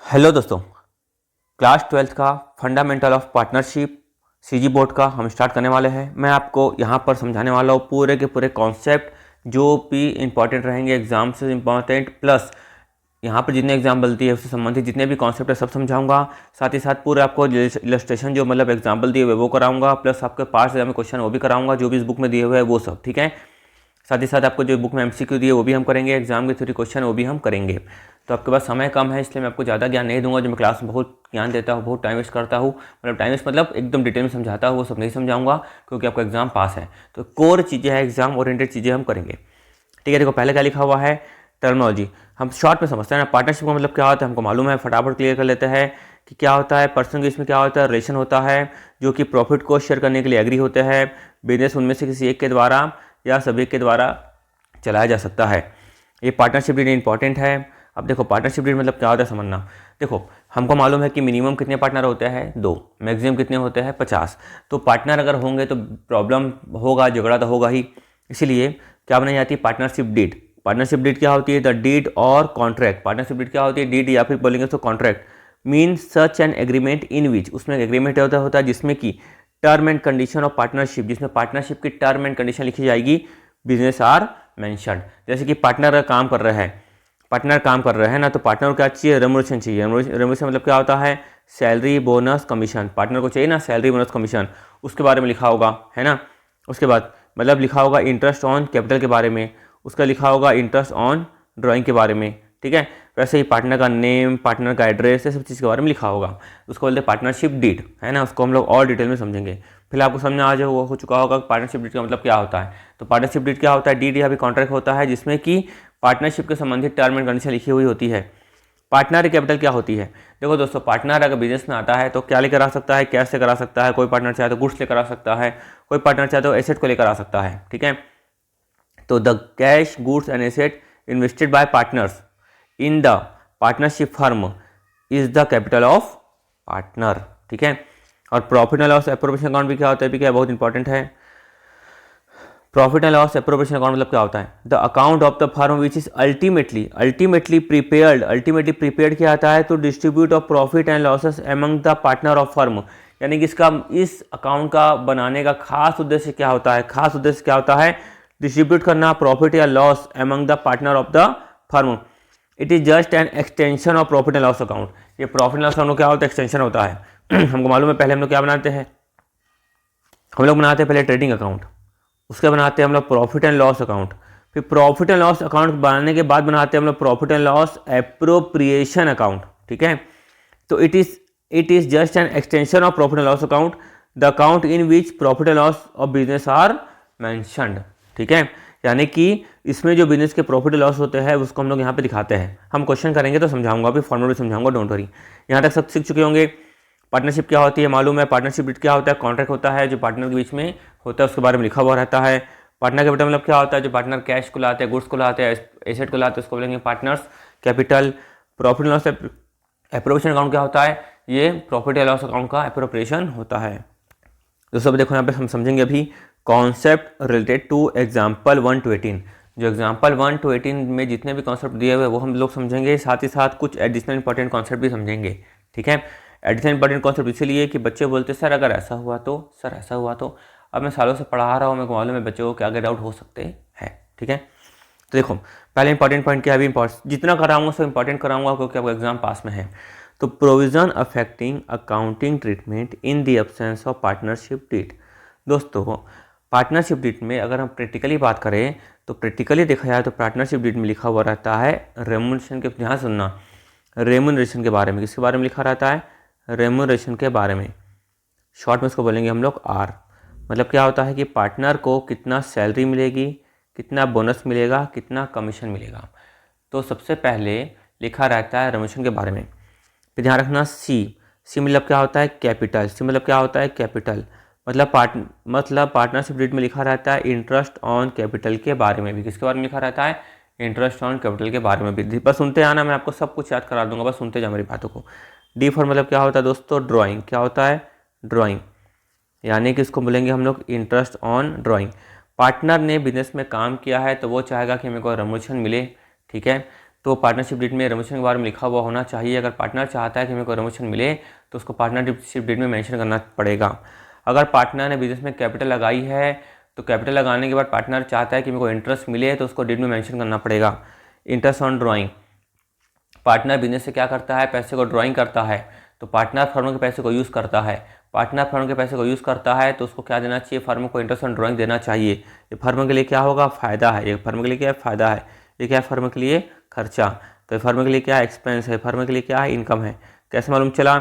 Hello दोस्तों, class 12th का fundamental of partnership CG board का हम स्टार्ट करने वाले हैं। मैं आपको यहाँ पर समझाने वाला हूँ पूरे के पूरे कॉन्सेप्ट जो भी इंपॉर्टेंट रहेंगे, एग्जाम से इंपॉर्टेंट, प्लस यहाँ पर जितने एग्जाम्पल दिए उससे संबंधित जितने भी कॉन्सेप्ट है सब समझाऊंगा। साथ ही साथ पूरे आपको इलस्ट्रेशन जो मतलब एग्जाम्पल दिए हुए वो कराऊंगा, प्लस आपके पास एग्जाम में क्वेश्चन वो भी कराऊंगा जो भी इस बुक में दिए हुए हैं वो सब, ठीक है। साथ ही साथ आपको जो बुक में एमसीक्यू दिए वो भी हम करेंगे, एग्जाम के थ्योरी क्वेश्चन वो भी हम करेंगे। तो आपके पास समय कम है इसलिए मैं आपको ज़्यादा ज्ञान नहीं दूंगा। जो मैं क्लास में बहुत ज्ञान देता हूँ, बहुत टाइम वेस्ट करता हूँ, मतलब टाइम वेस्ट मतलब एकदम डिटेल में समझाता हूँ, वो सब नहीं समझाऊंगा क्योंकि आपका एग्जाम पास है। तो कोर चीज़ें हैं, एग्जाम ओरिएंटेड चीज़ें हम करेंगे, ठीक है। देखो पहले क्या लिखा हुआ है, टर्मिनोलॉजी हम शॉर्ट में समझते हैं ना। पार्टनरशिप का मतलब क्या होता है हमको मालूम है, फटाफट क्लियर कर लेते हैं कि क्या होता है। पर्सन के इसमें क्या होता है, रिलेशन होता है जो कि प्रॉफिट को शेयर करने के लिए एग्री होते हैं। बिजनेस उनमें से किसी एक के द्वारा या सभी के द्वारा चलाया जा सकता है। ये पार्टनरशिप डीड इंपॉर्टेंट है। अब देखो पार्टनरशिप डीड मतलब क्या होता है समझना। देखो हमको मालूम है कि मिनिमम कितने पार्टनर होते हैं, 2, मैक्सिमम कितने होते हैं, 50। तो पार्टनर अगर होंगे तो प्रॉब्लम होगा, झगड़ा तो होगा ही। इसीलिए क्या बनाई जाती है, पार्टनरशिप डीड। पार्टनरशिप डीड क्या होती है, द डीड और कॉन्ट्रैक्ट। पार्टनरशिप डीड क्या होती है, डीड या फिर बोलेंगे तो contract mean such an agreement in which, उसमें एग्रीमेंट होता है जिसमें कि term and condition of partnership, जिसमें पार्टनरशिप की टर्म एंड कंडीशन लिखी जाएगी, बिजनेस आर मेंशन्ड। जैसे कि पार्टनर काम कर रहा है, ना, तो पार्टनर को क्या चाहिए, रेम्युनरेशन चाहिए। रेम्युनरेशन मतलब क्या होता है, सैलरी, बोनस, कमीशन। पार्टनर को चाहिए ना सैलरी, बोनस, कमीशन, उसके बारे में लिखा होगा, है ना। उसके बाद मतलब लिखा होगा इंटरेस्ट ऑन कैपिटल के बारे में, उसका लिखा होगा इंटरेस्ट ऑन ड्राइंग के बारे में, ठीक है। वैसे ही पार्टनर का नेम, पार्टनर का एड्रेस, ये सब चीज़ के बारे में लिखा होगा। उसको बोलते हैं पार्टनरशिप डीड, है ना। उसको हम लोग और डिटेल में समझेंगे। फिर आपको समझ आ जाए हो चुका होगा पार्टनरशिप डीड का मतलब क्या होता है। तो पार्टनरशिप डीड क्या होता है, डीड या भी कॉन्ट्रैक्ट होता है जिसमें कि पार्टनरशिप के संबंधित टर्म एंड कंडीशन लिखी हुई होती है। पार्टनर कैपिटल क्या होती है, देखो दोस्तों, पार्टनर अगर बिजनेस में आता है तो क्या लेकर आ सकता है, कैश लेकर आ सकता है। कोई पार्टनर चाहे तो गुड्स लेकर आ सकता है, कोई पार्टनर चाहे तो एसेट को लेकर आ सकता है, ठीक है। तो the cash, goods and asset invested by partners in the partnership firm is the capital of partner, ठीक है। और profit and loss appropriation account भी क्या होता है, भी क्या बहुत इंपॉर्टेंट है। Profit and loss appropriation account मतलब क्या होता है, the account of the firm which is ultimately prepared क्या आता है, to distribute of profit and losses among the partner of firm. यानी कि इसका, इस अकाउंट का बनाने का खास उद्देश्य क्या होता है, डिस्ट्रीब्यूट करना प्रॉफिट या loss among the partner of the firm. It is just an extension of profit and loss account. ये प्रॉफिट एंड लॉस अकाउंट क्या होता है, एक्सटेंशन होता है। हमको मालूम है पहले हम लोग क्या बनाते हैं, हम लोग बनाते हैं पहले ट्रेडिंग अकाउंट, उसके बनाते हैं हम लोग प्रॉफिट एंड लॉस अकाउंट। फिर प्रॉफिट एंड लॉस अकाउंट बनाने के बाद बनाते हैं हम लोग profit and loss appropriation account, ठीक है। तो it is just an extension of profit and loss account, the account in which profit and loss of business are mentioned, ठीक है। यानी कि इसमें जो बिजनेस के प्रॉफिट एंड लॉस होते हैं उसको हम लोग यहाँ पे दिखाते हैं। हम क्वेश्चन करेंगे तो समझाऊंगा, अभी फॉर्मूला भी समझाऊंगा, डोंट वरी। यहाँ तक सब सीख चुके होंगे। पार्टनरशिप क्या होती है मालूम है, पार्टनरशिप डीड क्या होता है, कॉन्ट्रैक्ट होता है जो पार्टनर के बीच में होता है, उसके बारे में लिखा हुआ रहता है। पार्टनर कैपिटल मतलब क्या होता है, जो पार्टनर कैश को लाते हैं, गुड्स को लाते हैं, एसेट को लाते हैं, उसको बोलेंगे partners capital. Profit and loss appropriation account क्या होता है, ये प्रॉफिट एंड लॉस अकाउंट का एप्रोप्रिएशन होता है। दोस्तों देखो यहाँ पे हम समझेंगे अभी concept related to example 1 to 18। जो एग्जाम्पल 1 to 18 में जितने भी कॉन्सेप्ट दिए हुए वो हम लोग समझेंगे, साथ ही साथ कुछ एडिशनल इंपॉर्टेंट कॉन्सेप्ट भी समझेंगे, ठीक है। एडिशनल इंपॉर्टेंट कॉन्सेप्ट इसीलिए कि बच्चे बोलते हैं सर अगर ऐसा हुआ तो, सर ऐसा हुआ तो। अब मैं सालों से पढ़ा रहा हूँ, मेरे को मालूम है बच्चों को क्या आगे डाउट हो सकते हैं, ठीक है। तो देखो पहले इंपॉर्टेंट पॉइंट क्या है, अभी जितना कराऊंगा सब इंपॉर्टेंट कराऊंगा क्योंकि आपका एग्जाम पास में है। तो provision affecting accounting treatment in the absence of partnership deed. दोस्तों पार्टनरशिप डीड में अगर हम प्रैक्टिकली बात करें तो प्रैक्टिकली देखा जाए तो पार्टनरशिप डीड में लिखा हुआ रहता है रेम्युनरेशन के, ध्यान सुनना, रेम्युनरेशन के बारे में। किसके बारे में लिखा रहता है, रेम्युनरेशन के बारे में। शॉर्ट में इसको बोलेंगे हम लोग आर। मतलब क्या होता है कि पार्टनर को कितना सैलरी मिलेगी, कितना बोनस मिलेगा, कितना कमीशन मिलेगा। तो सबसे पहले लिखा रहता है रेम्युनरेशन के बारे में। फिर ध्यान रखना सी मतलब क्या होता है, कैपिटल। सी मतलब क्या होता है, कैपिटल। मतलब पार्टनरशिप डीड में लिखा रहता है इंटरेस्ट ऑन कैपिटल के बारे में भी। किसके बारे में लिखा रहता है, इंटरेस्ट ऑन कैपिटल के बारे में भी। बस सुनते आना, मैं आपको सब कुछ याद करा दूंगा, बस सुनते जाओ मेरी बातों को। डी फॉर मतलब क्या होता है दोस्तों, ड्राइंग। क्या होता है, ड्राइंग। यानी कि इसको बोलेंगे हम लोग इंटरेस्ट ऑन ड्राइंग। पार्टनर ने बिजनेस में काम किया है तो वो चाहेगा कि मेरे को रेम्युनरेशन मिले, ठीक है। तो पार्टनरशिप डीड में रेमुनेशन के बारे में लिखा हुआ होना चाहिए। अगर पार्टनर चाहता है कि मेरे को रेमुनेशन मिले तो उसको पार्टनरशिप डीड में मेंशन करना पड़ेगा। अगर पार्टनर ने बिजनेस में कैपिटल लगाई है तो कैपिटल लगाने के बाद पार्टनर चाहता है कि मेरे को इंटरेस्ट मिले तो उसको डीड में मेंशन करना पड़ेगा। Interest on drawing, partner business से क्या करता है, पैसे को ड्राइंग करता है, तो पार्टनर फर्म के पैसे को यूज़ करता है। पार्टनर फर्म के पैसे को यूज़ करता है तो उसको क्या देना चाहिए, फर्म को इंटरेस्ट ऑन ड्राइंग देना चाहिए। ये फर्म के लिए क्या होगा, फ़ायदा है। ये फर्म के लिए क्या है, फ़ायदा है। ये क्या है, फर्म के लिए खर्चा। तो ये फर्म के लिए क्या है, एक्सपेंस है। फर्म के लिए क्या है, इनकम है। कैसे मालूम चला,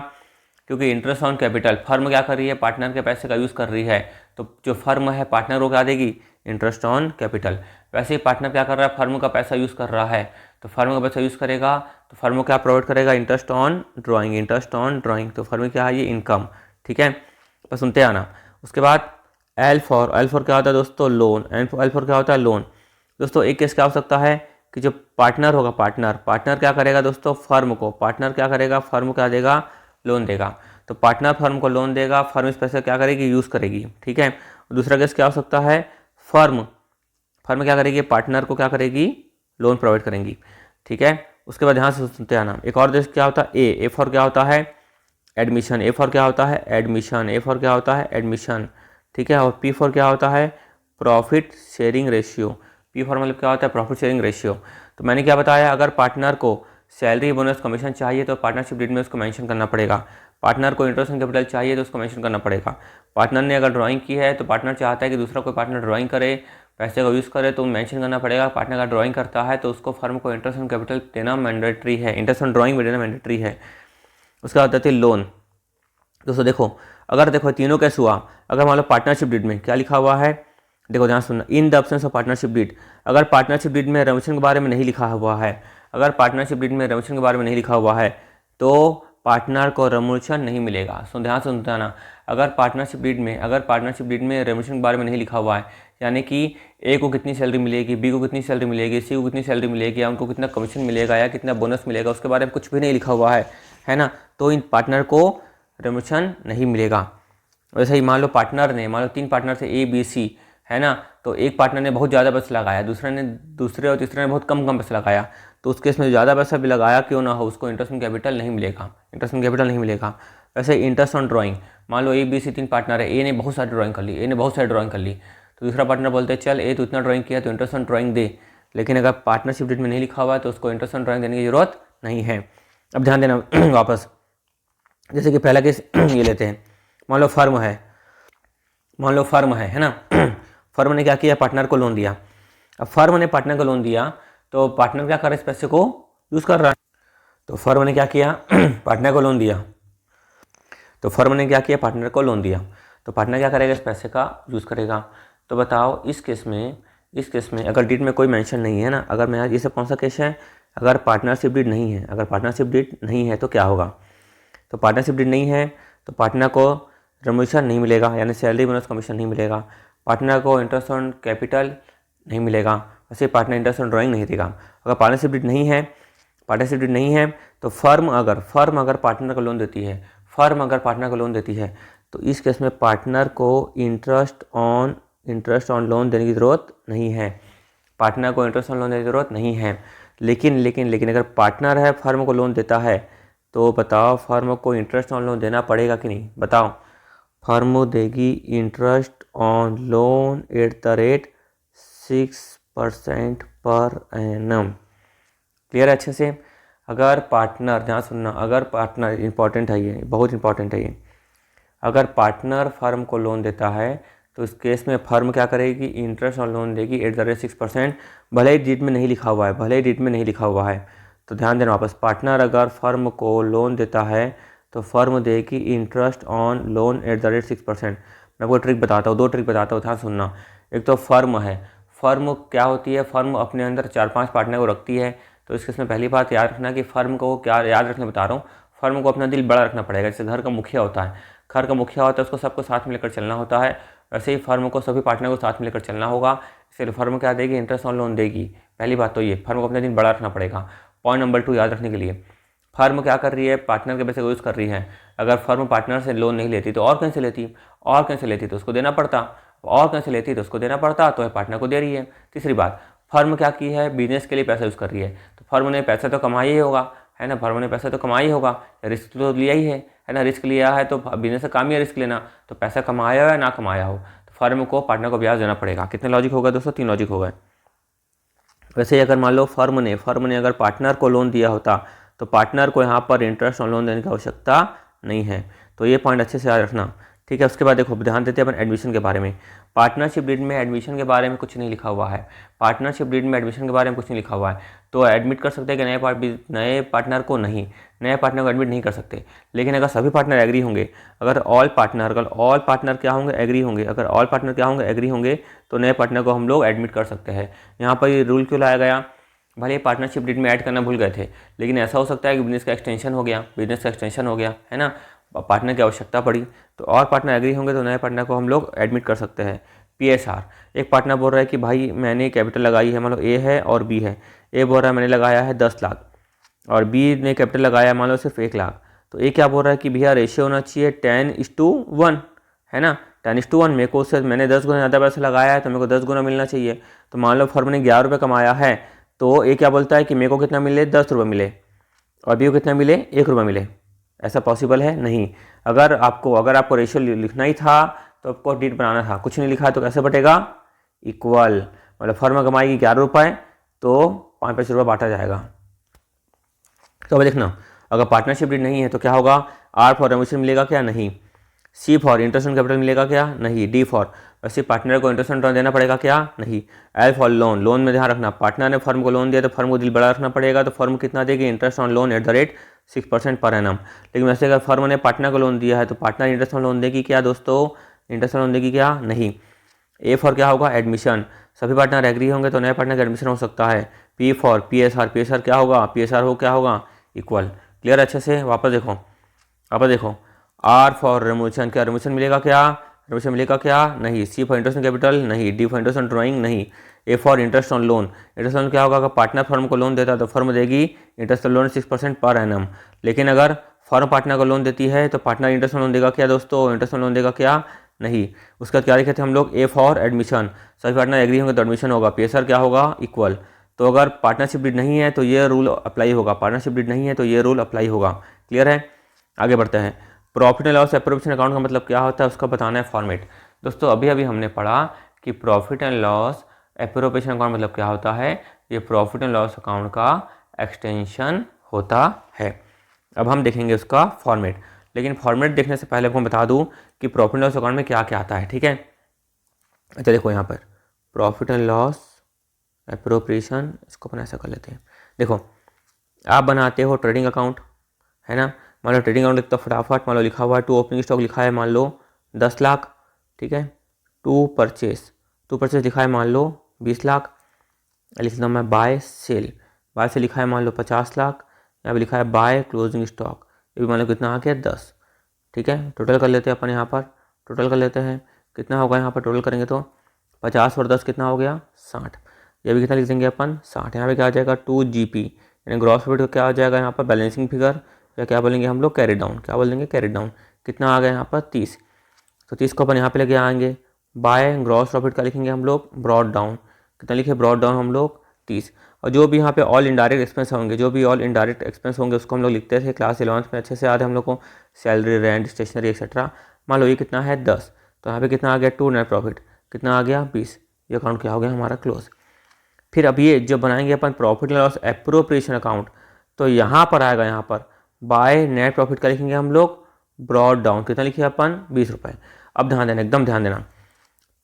क्योंकि इंटरेस्ट ऑन कैपिटल, फर्म क्या कर रही है, पार्टनर के पैसे का यूज़ कर रही है, तो जो फर्म है पार्टनर को क्या देगी, इंटरेस्ट ऑन कैपिटल। वैसे ही पार्टनर क्या कर रहा है, फर्म का पैसा यूज़ कर रहा है, तो फर्म का पैसा यूज़ करेगा तो फर्म क्या प्रोवाइड करेगा, interest on drawing. Interest on drawing, तो फर्म क्या है, ये इनकम। ठीक है, बस सुनते आना। उसके बाद एल फॉर क्या होता है दोस्तों, लोन। एल फॉर क्या होता है, लोन। दोस्तों एक केस क्या हो सकता है कि जो पार्टनर होगा, पार्टनर क्या करेगा दोस्तों, फर्म को, पार्टनर क्या करेगा, फर्म क्या देगा, लोन देगा। तो पार्टनर फर्म को लोन देगा, फर्म इस पैसे क्या करेगी, यूज़ करेगी। ठीक है, दूसरा केस क्या हो सकता है, फर्म क्या करेगी, पार्टनर को क्या करेगी, लोन प्रोवाइड करेंगी। ठीक है, उसके बाद यहाँ से सुनते आना। एक और देश क्या होता है, ए फॉर क्या होता है, एडमिशन। ए फॉर क्या होता है, एडमिशन। ए फॉर क्या होता है, एडमिशन। ठीक है, और पी फॉर क्या होता है, profit sharing ratio. P for मतलब क्या होता है, प्रॉफिट शेयरिंग रेशियो। तो मैंने क्या बताया, अगर पार्टनर को सैलरी, बोनस, कमीशन चाहिए तो पार्टनरशिप डीड में उसको मेंशन करना पड़ेगा। पार्टनर को इंटरेस्ट ऑन कैपिटल चाहिए तो उसको मेंशन करना पड़ेगा। पार्टनर ने अगर ड्राइंग की है तो पार्टनर चाहता है कि दूसरा कोई पार्टनर ड्राइंग करे, पैसे को यूज़ करे, तो मेंशन करना पड़ेगा। पार्टनर अगर ड्राइंग करता है तो उसको फर्म को इंटरेस्ट ऑन कैपिटल देना मैंडेटरी है, इंटरेस्ट ऑन ड्राइंग में देना मैंडेटरी है। उसके बाद आती है लोन। दोस्तों देखो तीनों कैसे हुआ। अगर मान लो पार्टनरशिप डीड में क्या लिखा हुआ है, देखो ध्यान सुनना, in the absence of partnership deed. अगर पार्टनरशिप डीड में रेमुनेशन के बारे में नहीं लिखा हुआ है, अगर पार्टनरशिप डीड में रेमुनेशन के बारे में नहीं लिखा हुआ है तो पार्टनर को रेमुनेशन नहीं मिलेगा। सो ध्यान से सुनते आना। अगर पार्टनरशिप डीड में रेमुनेशन के बारे में नहीं लिखा हुआ है, यानी कि ए को कितनी सैलरी मिलेगी, बी को कितनी सैलरी मिलेगी, सी को कितनी सैलरी मिलेगी, या उनको कितना कमीशन मिलेगा या कितना बोनस मिलेगा, उसके बारे में कुछ भी नहीं लिखा हुआ है ना, तो इन पार्टनर को रेमुनेशन नहीं मिलेगा। वैसे ही मान लो 3 पार्टनर थे ए बी सी, है ना, तो एक पार्टनर ने बहुत ज़्यादा पैसा लगाया, दूसरे और तीसरे ने बहुत कम पैसा लगाया, तो उस केस में ज़्यादा पैसा भी लगाया क्यों ना हो, उसको इंटरेस्ट ऑन कैपिटल नहीं मिलेगा। वैसे इंटरेस्ट ऑन ड्राइंग, मान लो ए बी सी 3 पार्टनर है, ए ने बहुत सारी ड्राइंग कर ली, तो दूसरा पार्टनर बोलते हैं चल ए तो इतना ड्राइंग किया तो इंटरेस्ट ऑन ड्राइंग दे, लेकिन अगर पार्टनरशिप डीड में नहीं लिखा हुआ है तो उसको इंटरेस्ट ऑन ड्राइंग देने की जरूरत नहीं है। अब ध्यान देना वापस, जैसे कि पहला केस ये लेते हैं, मान लो फर्म है ना फर्म ने क्या किया, पार्टनर को लोन दिया। अब फर्म ने पार्टनर को लोन दिया तो पार्टनर क्या कर रहा है, इस पैसे को यूज़ कर रहा है। तो फर्म ने क्या किया पार्टनर को लोन दिया, तो पार्टनर क्या करेगा, इस पैसे का यूज़ करेगा। तो बताओ इस केस में अगर डीड में कोई मेंशन नहीं है ना, अगर मैं ये सब कौन सा केस है, अगर पार्टनरशिप डीड नहीं है तो क्या होगा, तो पार्टनरशिप डीड नहीं है तो पार्टनर को रेमुनेशन नहीं मिलेगा, यानी सैलरी, बोनस, कमीशन नहीं मिलेगा। पार्टनर को इंटरेस्ट ऑन कैपिटल नहीं मिलेगा, वैसे पार्टनर इंटरेस्ट ऑन ड्राइंग नहीं देगा। अगर पार्टनरशिप डीड नहीं है तो फर्म अगर पार्टनर को लोन देती है तो इस केस में पार्टनर को इंटरेस्ट ऑन लोन देने की ज़रूरत नहीं है। लेकिन अगर पार्टनर है, फर्म को लोन देता है, तो बताओ फर्म को इंटरेस्ट ऑन लोन देना पड़ेगा कि नहीं, बताओ। फर्म देगी interest on loan at the rate 6% per annum. Clear है अच्छे से। अगर पार्टनर, ध्यान सुनना, अगर पार्टनर, इंपॉर्टेंट है ये, बहुत इंपॉर्टेंट है ये, अगर पार्टनर फर्म को लोन देता है तो इस केस में फर्म क्या करेगी, इंटरेस्ट ऑन लोन देगी एट द रेट 6%, भले ही डीड में नहीं लिखा हुआ है। तो ध्यान देना वापस, पार्टनर अगर फर्म को लोन देता है तो फर्म देगी interest on loan at the rate 6%। मैं आपको ट्रिक बताता हूँ, 2 ट्रिक बताता हूँ, ध्यान सुनना। एक तो फर्म क्या होती है, फर्म अपने अंदर 4-5 पार्टनर को रखती है, तो इस केस में पहली बात याद रखना कि फर्म को क्या याद रखने बता रहा हूँ, फर्म को अपना दिल बड़ा रखना पड़ेगा। जैसे घर का मुखिया होता है, उसको सबको साथ में लेकर चलना होता है, वैसे ही फर्म को सभी पार्टनर को साथ में लेकर चलना होगा। इसलिए फर्म क्या देगी, इंटरेस्ट ऑन लोन देगी। पहली बात तो ये, फर्म को अपना दिल बड़ा रखना पड़ेगा। पॉइंट नंबर 2 याद रखने के लिए, फर्म क्या कर रही है, पार्टनर के पैसे को यूज़ कर रही है। अगर फर्म पार्टनर से लोन नहीं लेती तो और कहीं से लेती तो उसको देना पड़ता, तो पार्टनर को दे रही है। तीसरी बात, फर्म क्या की है, बिजनेस के लिए पैसा यूज़ कर रही है, तो फर्म ने पैसा तो कमाया ही होगा, है ना, फर्म ने पैसा तो कमाया ही होगा, रिस्क तो लिया ही है ना, रिस्क लिया है तो बिजनेस का काम ही है रिस्क लेना, तो पैसा कमाया हो या ना कमाया हो तो फर्म को पार्टनर को ब्याज देना पड़ेगा। कितने लॉजिक हो गए दोस्तों, 3 लॉजिक हो गए। वैसे ही अगर मान लो फर्म ने अगर पार्टनर को लोन दिया होता तो पार्टनर को यहाँ पर इंटरेस्ट और लोन देने की आवश्यकता नहीं है, तो ये पॉइंट अच्छे से याद रखना, ठीक है। उसके बाद देखो ध्यान देते हैं अपन एडमिशन के बारे में। पार्टनरशिप डीड में एडमिशन के बारे में कुछ नहीं लिखा हुआ है, पार्टनरशिप डीड में एडमिशन के बारे में कुछ नहीं लिखा हुआ है, तो एडमिट कर सकते हैं कि नए पार्टनर को नहीं, नए पार्टनर को एडमिट नहीं कर सकते। लेकिन अगर सभी पार्टनर एग्री होंगे, अगर ऑल पार्टनर क्या होंगे, एग्री होंगे, अगर ऑल पार्टनर क्या होंगे, एग्री होंगे, तो नए पार्टनर को हम लोग एडमिट कर सकते हैं। यहाँ पर ये रूल क्यों लाया गया, भले ही पार्टनरशिप डीड में ऐड करना भूल गए थे, लेकिन ऐसा हो सकता है कि बिजनेस का एक्सटेंशन हो गया, है ना, पार्टनर की आवश्यकता पड़ी, तो और पार्टनर एग्री होंगे तो नए पार्टनर को हम लोग एडमिट कर सकते हैं। PSR, एक पार्टनर बोल रहा है कि भाई मैंने कैपिटल लगाई है, मान लो ए है और बी है, ए बोल रहा है मैंने लगाया है 10 लाख और बी ने कैपिटल लगाया मान लो सिर्फ 1 लाख, तो ए क्या बोल रहा है कि भैया रेशियो होना चाहिए 10:1, है ना, 10:1, मेरे को उससे मैंने 10 गुना ज़्यादा पैसा लगाया है तो मेरे को 10 गुना मिलना चाहिए। तो मान लो फर्म ने 11 रुपये कमाया है तो ए क्या बोलता है कि मेरे को कितना मिले, 10 रुपये मिले, और बी को कितना मिले, 1 रुपये मिले। ऐसा पॉसिबल है नहीं। अगर आपको रेशियो लिखना ही था तो आपको डीड बनाना था, कुछ नहीं लिखा तो कैसे बटेगा, इक्वल, मतलब फर्म कमाएगी 11 रुपये तो 5-5 रुपये बांटा जाएगा। तो अब देखना, अगर पार्टनरशिप डीड नहीं है तो क्या होगा, R फॉर रेम्यूनरेशन मिलेगा क्या, नहीं, C for interest on capital मिलेगा क्या, नहीं, D फॉर वैसे पार्टनर को इंटरेस्ट ऑन देना पड़ेगा क्या, नहीं, L फॉर लोन में ध्यान रखना, पार्टनर ने फर्म को लोन दिया तो फर्म को दिल बड़ा रखना पड़ेगा, तो फर्म कितना देगी, interest on loan @ 6% per annum. लेकिन वैसे अगर फर्म ने पार्टनर को लोन दिया है तो पार्टनर इंटरेस्ट ऑन लोन देगी क्या दोस्तों, इंटरेस्ट ऑन लोन देगी क्या, नहीं। A फॉर क्या होगा, एडमिशन, सभी पार्टनर एग्री होंगे तो नए पार्टनर का एडमिशन हो सकता है। P फॉर PSR क्या होगा, क्या होगा, इक्वल। क्लियर अच्छे से, वापस देखो R फॉर रेम्यूनरेशन, क्या रेम्यूनरेशन मिलेगा क्या, नहीं। C for interest on capital, नहीं। D for interest on drawing, नहीं। A for interest on loan, क्या होगा, अगर पार्टनर फर्म को लोन देता है तो फर्म देगी interest on loan 6% per annum. लेकिन अगर फर्म पार्टनर को लोन देती है तो पार्टनर इंटरेस्ट ऑन लोन देगा क्या दोस्तों, इंटरेस्ट ऑन लोन देगा क्या, नहीं। उसका क्या लिखे थे हम लोग, A फॉर एडमिशन, सभी पार्टनर एग्री होंगे तो एडमिशन होगा, PSR क्या होगा, इक्वल। तो अगर पार्टनरशिप डीड नहीं है तो ये रूल अप्लाई होगा, क्लियर है। आगे बढ़ते हैं। Profit and loss appropriation account का मतलब क्या होता है उसका बताना है फॉर्मेट। दोस्तों अभी हमने पढ़ा कि profit and loss appropriation account मतलब क्या होता है, ये प्रॉफिट एंड लॉस अकाउंट का एक्सटेंशन होता है। अब हम देखेंगे उसका फॉर्मेट, लेकिन फॉर्मेट देखने से पहले आपको बता दूं कि प्रॉफिट एंड लॉस अकाउंट में क्या क्या आता है, ठीक है। अच्छा देखो यहाँ पर प्रॉफिट एंड लॉस एप्रोप्रिएशन, इसको अपन ऐसा कर लेते हैं। देखो आप बनाते हो ट्रेडिंग अकाउंट, है ना, मान लो ट्रेडिंग अकाउंट लिखता फटाफट, मान लो लिखा हुआ है टू ओपनिंग स्टॉक लिखा है मान लो 10 लाख, ठीक है। टू परचेस लिखा है मान लो 20 लाख, लिख देता हूँ मैं बाय सेल लिखा है मान लो 50 लाख, यहाँ पे लिखा है बाय क्लोजिंग स्टॉक, ये भी मान लो कितना आ गया 10, ठीक है। टोटल कर लेते हैं अपन, यहाँ पर टोटल कर लेते हैं, कितना होगा यहाँ पर टोटल करेंगे तो 50 और 10 कितना हो गया 60, ये भी कितना लिख देंगे अपन 60। यहाँ पे क्या आ जाएगा 2GP यानी ग्रॉस प्रॉफिट का क्या आ जाएगा यहाँ पर बैलेंसिंग फिगर, या क्या बोलेंगे हम लोग कैरी डाउन, कितना आ गया यहाँ पर 30, तो 30 को अपन यहाँ पे लेके आएंगे। बाय ग्रॉस प्रॉफिट का लिखेंगे हम लोग ब्रॉड डाउन, कितना लिखे ब्रॉड डाउन हम लोग 30। और जो भी यहाँ पे ऑल इनडायरेक्ट एक्सपेंस होंगे, उसको हम लोग लिखते थे क्लास 11th में, अच्छे से याद है हम लोग को, सैलरी रेंट स्टेशनरी एक्सेट्रा। मान लो ये कितना है 10, तो यहाँ पे कितना आ गया 2 नेट प्रॉफिट, कितना आ गया 20, ये अकाउंट क्या हो गया हमारा क्लोज। फिर अब ये जो बनाएंगे अपन profit and loss appropriation account, तो यहाँ पर आएगा, यहाँ पर बाय नेट प्रॉफिट का लिखेंगे हम लोग ब्रॉड डाउन, कितना लिखे अपन 20 रुपये। अब ध्यान देना, एकदम ध्यान देना,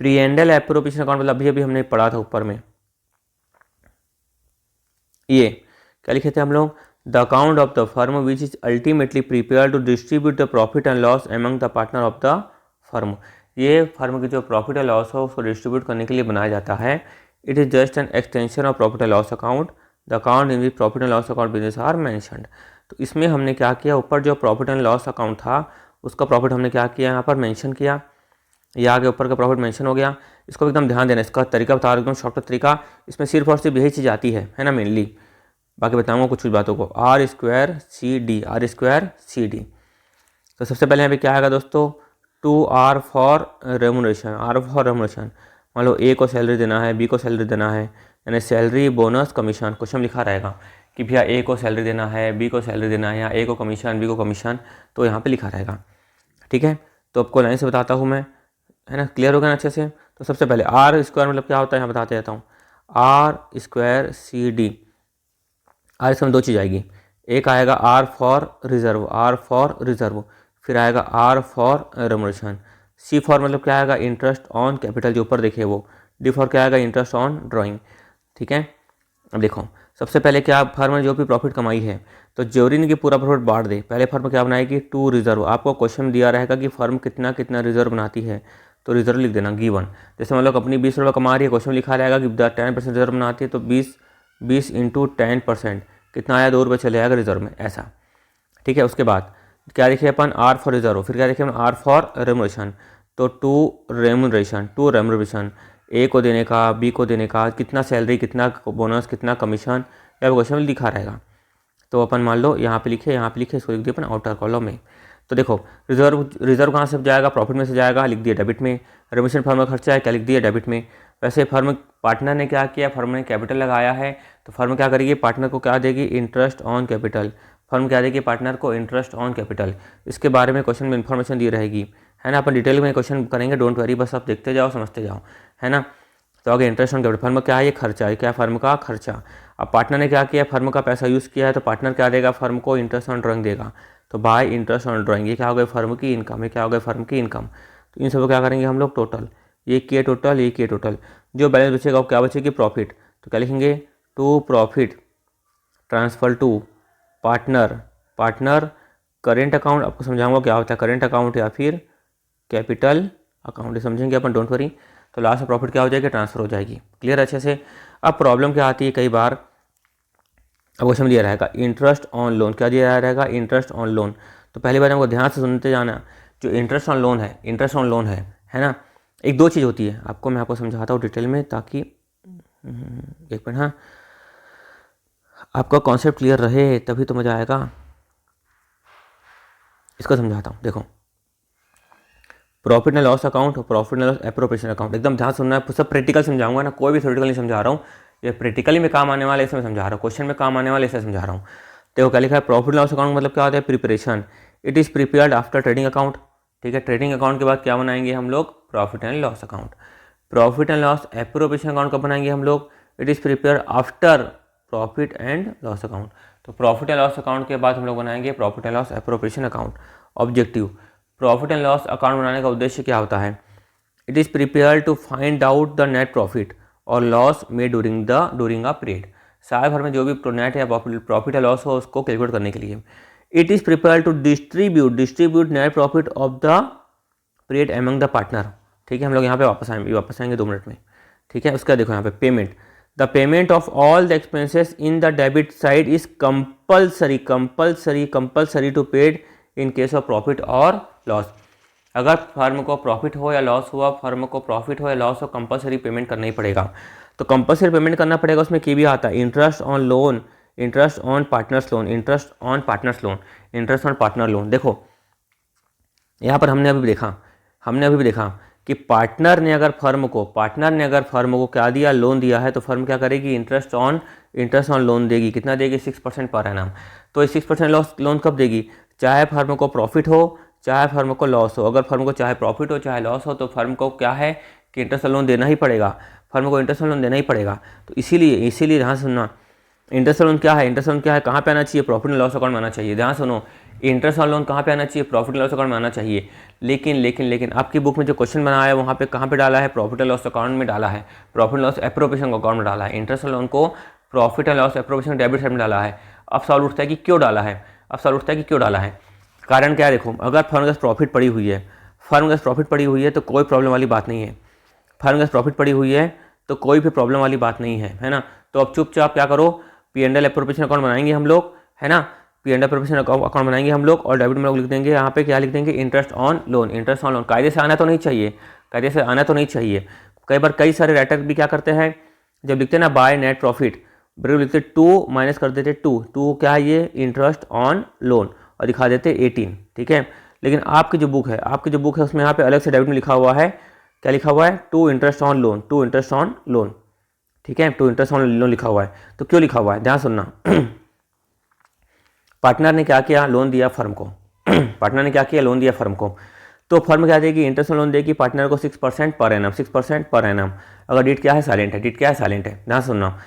प्रीएंडल एप्रोप्रिएशन अकाउंट मतलब अभी हमने पढ़ा था ऊपर में, ये क्या लिखे थे हम लोग, the account of the firm which is ultimately prepare to distribute the profit and loss among the partner of the firm. ये फर्म की जो प्रॉफिट एंड लॉस हो उसको डिस्ट्रीब्यूट करने के लिए बनाया जाता है। It is just an extension of profit and loss account, the account in which profit and loss account business are mentioned. तो इसमें हमने क्या किया, ऊपर जो प्रॉफिट एंड लॉस अकाउंट था उसका प्रॉफिट हमने क्या किया यहाँ पर मेंशन किया, ये आगे ऊपर का प्रॉफिट मेंशन हो गया। इसको एकदम ध्यान देना, इसका तरीका बता रहा हूँ एकदम शॉर्टकट तरीका, इसमें सिर्फ और सिर्फ यही चीज़ आती है ना मेनली, बाकी बताऊँगा कुछ बातों को। R² CD। तो सबसे पहले यहाँ पे क्या आएगा दोस्तों, 2R फॉर रेम्यूनरेशन, मान लो A को सैलरी देना है, B को सैलरी देना है, यानी सैलरी, बोनस, कमीशन। क्वेश्चन लिखा रहेगा कि भैया ए को सैलरी देना है, बी को सैलरी देना है, या ए को कमीशन, बी को कमीशन, तो यहाँ पे लिखा रहेगा। ठीक है, तो आपको लाइन से बताता हूँ मैं, है ना, क्लियर हो गया ना अच्छे से। तो सबसे पहले आर स्क्वायर मतलब क्या होता है यहाँ बताते रहता हूँ। R square C D, R इसमें दो चीज़ आएगी, एक आएगा R for reserve, R for reserve, फिर आएगा R for remuneration. C for मतलब क्या आएगा, इंटरेस्ट ऑन कैपिटल, जो ऊपर देखे वो। डी फॉर क्या आएगा, इंटरेस्ट ऑन ड्राइंग। ठीक है, अब देखो सबसे पहले क्या, फर्म ने जो भी प्रॉफिट कमाई है तो जरूरी नहीं कि पूरा प्रॉफिट बांट दे। पहले फर्म क्या बनाएगी, टू रिजर्व। आपको क्वेश्चन दिया रहेगा कि फर्म कितना कितना रिजर्व बनाती है, तो रिजर्व लिख देना गिवन। जैसे मतलब अपनी 20 रुपये कमा रही है, क्वेश्चन लिखा रहेगा कि 10% रिजर्व बनाती है, तो 20 इंटू 10% कितना आया, 2 रुपये चले जाएगा रिजर्व में, ऐसा। ठीक है, उसके बाद क्या लिखे अपन, आर फॉर रिजर्व, फिर क्या लिखे अपन, आर फॉर रेमुनरेशन, तो टू रेमुनरेशन, ए को देने का, बी को देने का, कितना सैलरी, कितना बोनस, कितना कमीशन, या क्वेश्चन में लिखा रहेगा। तो अपन मान लो यहाँ पे लिखे, इसको लिख दिया अपन आउटर कॉलम में। तो देखो रिजर्व कहाँ से जाएगा, प्रॉफिट में से जाएगा, लिख दिया डेबिट में। रेमुनरेशन फर्म का खर्चा है, क्या लिख दिया, डेबिट में। वैसे फर्म पार्टनर ने क्या किया, फर्म ने कैपिटल लगाया है, तो फर्म क्या करेगी, पार्टनर को क्या देगी, इंटरेस्ट ऑन कैपिटल। फर्म क्या देगी पार्टनर को, इंटरेस्ट ऑन कैपिटल। इसके बारे में क्वेश्चन में इन्फॉर्मेशन दी रहेगी, है ना। अपन डिटेल में क्वेश्चन करेंगे, डोंट वरी, बस आप देखते जाओ, समझते जाओ, है ना। तो आगे इंटरेस्ट ऑन कैपिटल, फर्म क्या है, ये खर्चा है, क्या फर्म का खर्चा। अब पार्टनर ने क्या किया, फर्म का पैसा यूज़ किया है, तो पार्टनर क्या देगा, फर्म को इंटरेस्ट ऑन ड्राइंग देगा। तो बाय इंटरेस्ट ऑन ड्राइंग, ये क्या हो गया, फर्म की इनकम, ये क्या हो गया, फर्म की इनकम। तो इन सब क्या करेंगे हम लोग, टोटल, ये किए टोटल, ये किए टोटल, जो बैलेंस बचेगा वो क्या बचेगी, प्रॉफिट। तो क्या लिखेंगे, to profit transfer to partner current account. आपको समझाऊंगा क्या होता है करेंट अकाउंट या फिर कैपिटल अकाउंट, समझेंगे अपन, डोंट वरी। तो लास्ट में प्रॉफिट क्या हो जाएगी, ट्रांसफर हो जाएगी। क्लियर अच्छे से। अब प्रॉब्लम क्या आती है कई बार, अब क्वेश्चन दिया रहेगा इंटरेस्ट ऑन लोन, क्या दिया रहेगा, इंटरेस्ट ऑन लोन। तो पहली बार हमको ध्यान से सुनते जाना, जो इंटरेस्ट ऑन लोन है ना, एक दो चीज़ होती है, मैं आपको समझाता हूँ डिटेल में, ताकि एक मिनट, हाँ, आपका कॉन्सेप्ट क्लियर रहे तभी तो मज़ा आएगा। इसको समझाता हूँ, देखो profit and loss account, profit and loss appropriation account, एकदम ध्यान सुनना है, सब प्रैक्टिकल समझाऊंगा ना, कोई भी थ्योरेटिकल नहीं समझा रहा हूँ, ये प्रैक्टिकली में काम आने वाला है, इसमें समझा रहा हूँ, क्वेश्चन में काम आने वाला है, इसे समझा रहा हूँ। देखो क्या लिखा है, प्रॉफिट एंड लॉस अकाउंट मतलब क्या होता है, preparation, it is prepared after trading account. ठीक है, ट्रेडिंग अकाउंट के बाद क्या बनाएंगे हम लोग, profit and loss account. Profit and loss appropriation account कब बनाएंगे हम लोग, it is prepared after profit and loss account. तो प्रॉफिट एंड लॉस अकाउंट के बाद हम लोग बनाएंगे profit and loss appropriation account. Objective, profit and loss account बनाने का उद्देश्य क्या होता है, it is prepare to find out the net profit और लॉस में ड्यूरिंग अ पीरियड। साल भर में जो भी नेट या प्रॉफिट या लॉस हो उसको कैलकुलेट करने के लिए। It is prepare to distribute net profit of the period among the partner. ठीक है, हम लोग यहाँ पे वापस आएंगे 2 मिनट में। ठीक है, उसका देखो यहाँ पे payment, the payment of all the expenses in the debit side is compulsory to paid in case of profit और लॉस। अगर फर्म को प्रॉफिट हो या लॉस हुआ, फर्म को प्रॉफिट हो या लॉस हो, कंपल्सरी पेमेंट करना ही पड़ेगा। तो कंपल्सरी पेमेंट करना पड़ेगा, उसमें क्या भी आता है, interest on loan, interest on partners loan, interest on partner loan. देखो यहाँ पर हमने अभी भी देखा कि पार्टनर ने अगर फर्म को क्या दिया, लोन दिया है, तो फर्म क्या करेगी, इंटरेस्ट ऑन लोन देगी। कितना देगी, 6% पर एनम। तो ये 6% लोन कब देगी, चाहे फर्म को प्रॉफिट हो चाहे फर्म को लॉस हो। अगर फर्म को चाहे प्रॉफिट हो चाहे लॉस हो, तो फर्म को क्या है कि इंटरेस्ट लोन देना ही पड़ेगा, फर्म को इंटरेस्ट लोन देना ही पड़ेगा। तो इसीलिए ध्यान सुनना, इंटरेस्ट लोन क्या है, कहाँ पे आना चाहिए, प्रॉफिट एंड लॉस अकाउंट में आना चाहिए। ध्यान सुनो, इंटरेस्ट लोन कहाँ पे आना चाहिए, प्रॉफिट एंड लॉस अकाउंट में आना चाहिए। लेकिन आपकी बुक में जो क्वेश्चन बनाया है वहाँ पे कहाँ पे डाला है, प्रॉफिट एंड लॉस अकाउंट में डाला है, profit and loss appropriation account में डाला है। इंटरेस्ट लोन को profit and loss appropriation debit side में डाला है। अब सवाल उठता है कि क्यों डाला है, कारण क्या है। देखो, अगर फर्म के पास प्रॉफिट पड़ी हुई है तो कोई प्रॉब्लम वाली बात नहीं है, तो कोई भी प्रॉब्लम वाली बात नहीं है, है ना। तो अब चुपचाप क्या करो, P&L एप्रोप्रिएशन अकाउंट बनाएंगे हम लोग, है ना, P&L एप्रोप्रिएशन अकाउंट बनाएंगे हम लोग, और डेबिट में लोग लिख देंगे यहाँ पे, क्या लिख देंगे, इंटरेस्ट ऑन लोन। कायदे से आना तो नहीं चाहिए, कई बार कई सारे राइटर भी क्या करते हैं, जब लिखते हैं ना बाय नेट प्रॉफिट, बराबर लिखते 2 माइनस कर देते 2 क्या है, ये इंटरेस्ट ऑन लोन, और दिखा देते 18। ठीक है, लेकिन आपकी जो बुक है उसमें यहाँ पे अलग से डेबिट में लिखा हुआ है, क्या लिखा हुआ है, 2 इंटरेस्ट ऑन लोन। ठीक है, टू इंटरेस्ट ऑन लोन लिखा हुआ है। तो क्यों लिखा हुआ है, ध्यान सुनना। पार्टनर ने क्या किया, लोन दिया फर्म को। पार्टनर ने क्या किया, लोन दिया फर्म को। तो फर्म क्या देगी, इंटरेस्ट लोन देगी पार्टनर को 6% पर एनम, 6% पर एनम। अगर डीड क्या है, साइलेंट है, डीड क्या है, साइलेंट है। ध्यान सुनना,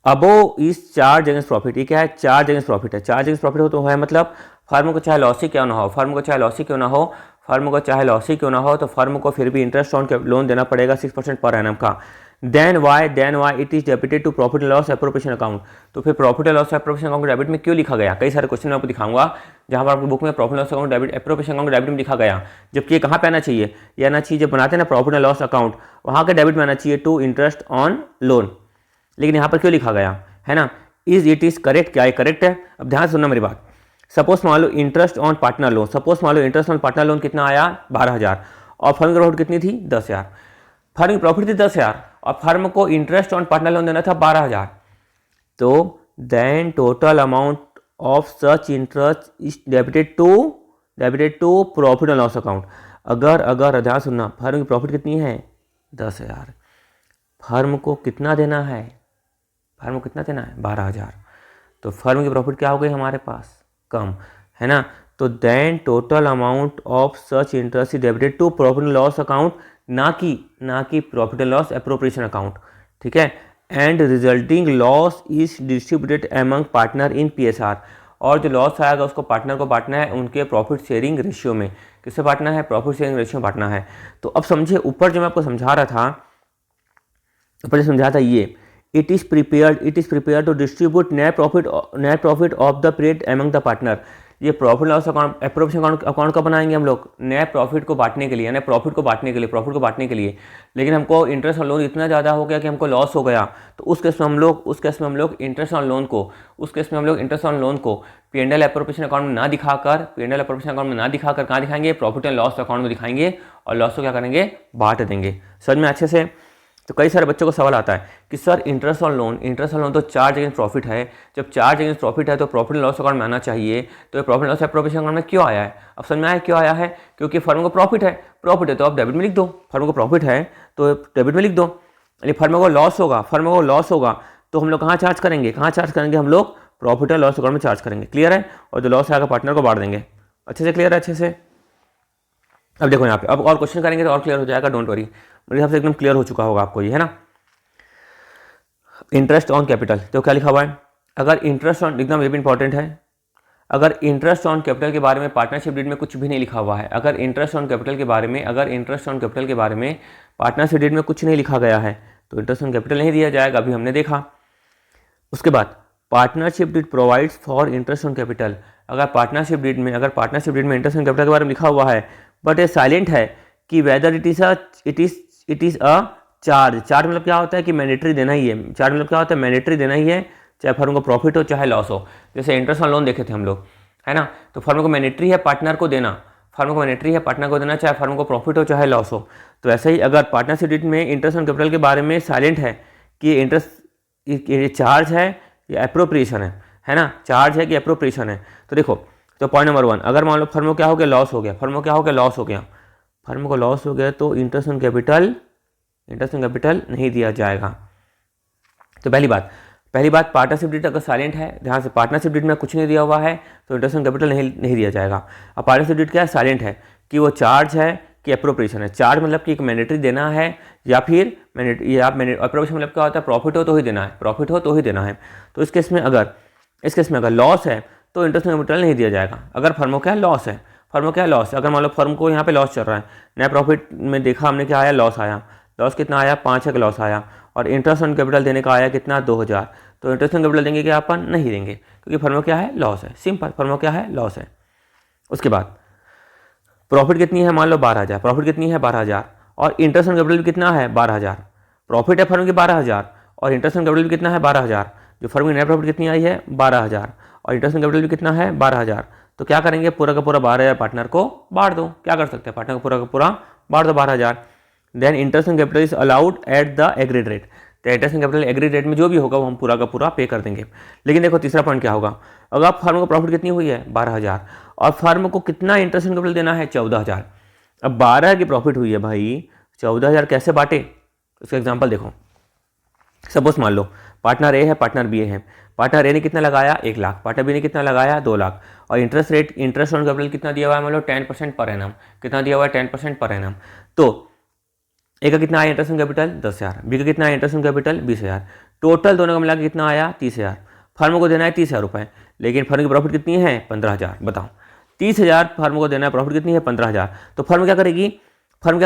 अबो इस चार्ज अगेंस्ट प्रॉफिट, ये क्या है, चार्ज अगेंस्ट प्रॉफिट है। चार्ज अगेंस्ट प्रॉफिट हो तो है मतलब फर्म को चाहे लॉस ही क्यों ना हो, फर्म को चाहे लॉस ही क्यों ना हो, फर्म को चाहे लॉस ही क्यों ना हो, तो फर्म को फिर भी इंटरेस्ट ऑन लोन देना पड़ेगा 6% पर एनम का। Then why it is debited to profit and loss appropriation account. तो फिर profit and loss appropriation account debit में क्यों लिखा गया, कई सारे क्वेश्चन मैं आपको दिखाऊंगा जहां पर आपकी बुक में profit and loss account debit appropriation account debit में लिखा गया, जबकि ये कहाँ पे आना चाहिए, ये आना चाहिए जब बनाते हैं ना प्रॉफिट एंड लॉस अकाउंट, वहां के डेबिट में आना चाहिए टू इंटरेस्ट ऑन लोन। लेकिन यहाँ पर क्यों लिखा गया है ना, इज इट इज करेक्ट, क्या ये करेक्ट है। अब ध्यान सुनना मेरी बात, सपोज मान लो interest on partner loan, suppose मान लो इंटरेस्ट ऑन पार्टनर लोन कितना आया 12,000 और फर्म की प्रॉफिट कितनी थी 10,000, फर्म की प्रॉफिट थी 10,000 और फर्म को इंटरेस्ट ऑन पार्टनर लोन देना था 12,000। तो then total amount of such interest is debited to profit and loss account. अगर ध्यान सुनना, फर्म की प्रॉफिट कितनी है 10,000, फर्म को कितना देना है, फर्म को कितना देना है 12,000, तो फर्म की प्रॉफिट क्या हो गई हमारे पास, कम, है ना। तो then total amount of such interest is debited to profit and loss account, ना कि profit and loss appropriation account, ठीक है। And resulting loss is distributed among partner in PSR, और जो लॉस आएगा उसको पार्टनर को बांटना है उनके प्रॉफिट शेयरिंग रेशियो में। किससे बांटना है, प्रॉफिट शेयरिंग रेशियो में बांटना है। तो अब समझे, ऊपर जो मैं आपको समझा रहा था, ऊपर जो समझा था ये, it is prepared to distribute net profit of the period among the partner. ये profit loss account appropriation account का बनाएंगे हम लोग, नेट प्रॉफिट को बांटने के लिए, यानी प्रॉफिट को बांटने के लिए। लेकिन हमको इंटरेस्ट ऑन लोन इतना ज़्यादा हो गया कि हमको लॉस हो गया, तो उस केस में हम लोग इंटरेस्ट ऑन लोन को P&L एप्रोप्रिएशन अकाउंट में ना दिखाकर कहाँ दिखाएंगे, प्रॉफिट एंड लॉस अकाउंट में दिखाएंगे और लॉस को क्या करेंगे, बांट देंगे। समझ में अच्छे से। तो कई सारे बच्चों को सवाल आता है कि सर इंटरेस्ट ऑन लोन तो चार्ज अगेंस्ट प्रॉफिट है, जब चार्ज अगेंस्ट प्रॉफिट है तो प्रॉफिट एंड लॉस अकाउंट में आना चाहिए, तो ये profit and loss appropriation account में क्यों आया है। अब समझ में आया क्यों आया है, क्योंकि फर्म को प्रॉफिट है तो आप डेबिट में लिख दो, फर्म को प्रॉफिट है तो डेबिट में लिख दो। यानी फर्म को लॉस होगा तो हम लोग कहाँ चार्ज करेंगे, हम लोग प्रॉफिट एंड लॉस अकाउंट में चार्ज करेंगे। क्लियर है, और जो लॉस आएगा पार्टनर को बांट देंगे। अच्छे से क्लियर है, अच्छे से। अब देखो यहाँ पे, अब और क्वेश्चन करेंगे तो और क्लियर हो जाएगा, डोंट वरी, मेरे हिसाब से एकदम क्लियर हो चुका होगा आपको ये, है ना। इंटरेस्ट ऑन कैपिटल, तो क्या लिखा हुआ है, अगर इंटरेस्ट ऑन, एकदम ये भी इंपॉर्टेंट है, अगर इंटरेस्ट ऑन कैपिटल के बारे में पार्टनरशिप डीड में कुछ भी नहीं लिखा हुआ है, अगर इंटरेस्ट ऑन कैपिटल के बारे में पार्टनरशिप डीड में कुछ नहीं लिखा गया है तो इंटरेस्ट ऑन कैपिटल नहीं दिया जाएगा, अभी हमने देखा। उसके बाद partnership deed provides for interest on capital, अगर पार्टनरशिप डीड में इंटरेस्ट ऑन कैपिटल के बारे में लिखा हुआ है बट ये साइलेंट है कि whether it is a charge मतलब क्या होता है कि मैंडेटरी देना ही है, चाहे फर्म को प्रॉफिट हो चाहे लॉस हो। जैसे इंटरेस्ट ऑन लोन देखे थे हम लोग, है ना, तो फर्म को मैंडेटरी है पार्टनर को देना, चाहे फर्म को प्रॉफिट हो चाहे लॉस हो। तो ऐसे ही अगर पार्टनरशिप डीड में इंटरेस्ट ऑन कैपिटल के बारे में साइलेंट है कि इंटरेस्ट चार्ज है या एप्रोप्रिएशन है ना, चार्ज है कि एप्रोप्रिएशन है। तो देखो, तो पॉइंट नंबर 1, अगर मान लो फर्म को क्या हो गया, लॉस हो गया, फर्म को लॉस हो गया तो इंटरेस्ट ऑन कैपिटल नहीं दिया जाएगा। तो पहली बात पार्टनरशिप डीड अगर साइलेंट है, ध्यान से, पार्टनरशिप डीड में कुछ नहीं दिया हुआ है तो इंटरेस्ट ऑन कैपिटल नहीं दिया जाएगा। अब पार्टनरशिप डीड क्या है, साइलेंट है कि वो चार्ज है कि एप्रोप्रिएशन है। चार्ज मतलब कि एक मैंडेटरी देना है या फिर एप्रोप्रिएशन मतलब क्या होता है, प्रॉफिट हो तो ही देना है। तो इस केस में अगर लॉस है तो इंटरेस्ट ऑन कैपिटल नहीं दिया जाएगा। अगर फर्म को क्या लॉस है, अगर मान लो फर्म को यहाँ पे लॉस चल रहा है, नेट प्रॉफिट में देखा हमने क्या आया, लॉस कितना आया, 5,000 का लॉस आया, और इंटरेस्ट ऑन कैपिटल देने का आया कितना, 2,000। तो इंटरेस्ट ऑन कैपिटल देंगे क्या, अपन नहीं देंगे, क्योंकि फर्म को क्या है, लॉस है, सिंपल, फर्म को क्या है, लॉस है। उसके बाद प्रॉफिट कितनी है, मान लो 12,000, और इंटरेस्ट ऑन कैपिटल भी कितना है, 12,000। प्रॉफिट है फर्म की 12,000 और इंटरेस्ट ऑन कैपिटल भी कितना है, 12,000। जो फर्म की नेट प्रॉफिट कितनी आई है, 12,000, और इंटरेस्ट ऑन कैपिटल भी कितना है, 12,000। तो क्या करेंगे, पूरा का पूरा 12,000 पार्टनर को बांट दो। क्या कर सकते हैं, पार्टनर को पूरा का पूरा बांट दो 12,000। Then interest on capital is allowed at the agreed rate, तो interest on capital agreed rate में जो भी होगा वो हम पूरा का पूरा पे कर देंगे। लेकिन देखो तीसरा पॉइंट क्या होगा, अगर फर्म को प्रॉफिट कितनी हुई है, 12,000, और फर्म को कितना इंटरेस्ट ऑन कैपिटल देना है, 14,000। अब 12 की प्रॉफिट हुई है भाई, 14,000 कैसे बांटे, उसका एग्जाम्पल देखो। सपोज मान लो पार्टनर ए है, पार्टनर बी है। पार्टनर ए ने कितना लगाया 1 लाख, पार्टनर बी ने कितना लगाया 2 लाख, और इंटरेस्ट ऑन कैपिटल कितना दिया हुआ है, मान लो 10% पर एनम। कितना दिया हुआ है 10% पर एनम। तो ए का कितना आया इंटरेस्ट ऑन कैपिटल 10,000, बी का कितना आया इंटरेस्ट ऑन कैपिटल 20,000, टोटल दोनों का मिला के कितना आया 30,000। फर्म को देना है 30,000 रुपये, लेकिन फर्म की प्रॉफिट कितनी है 15,000। बताओ 30,000 फर्म को देना है, प्रॉफिट कितनी है 15,000। तो फर्म क्या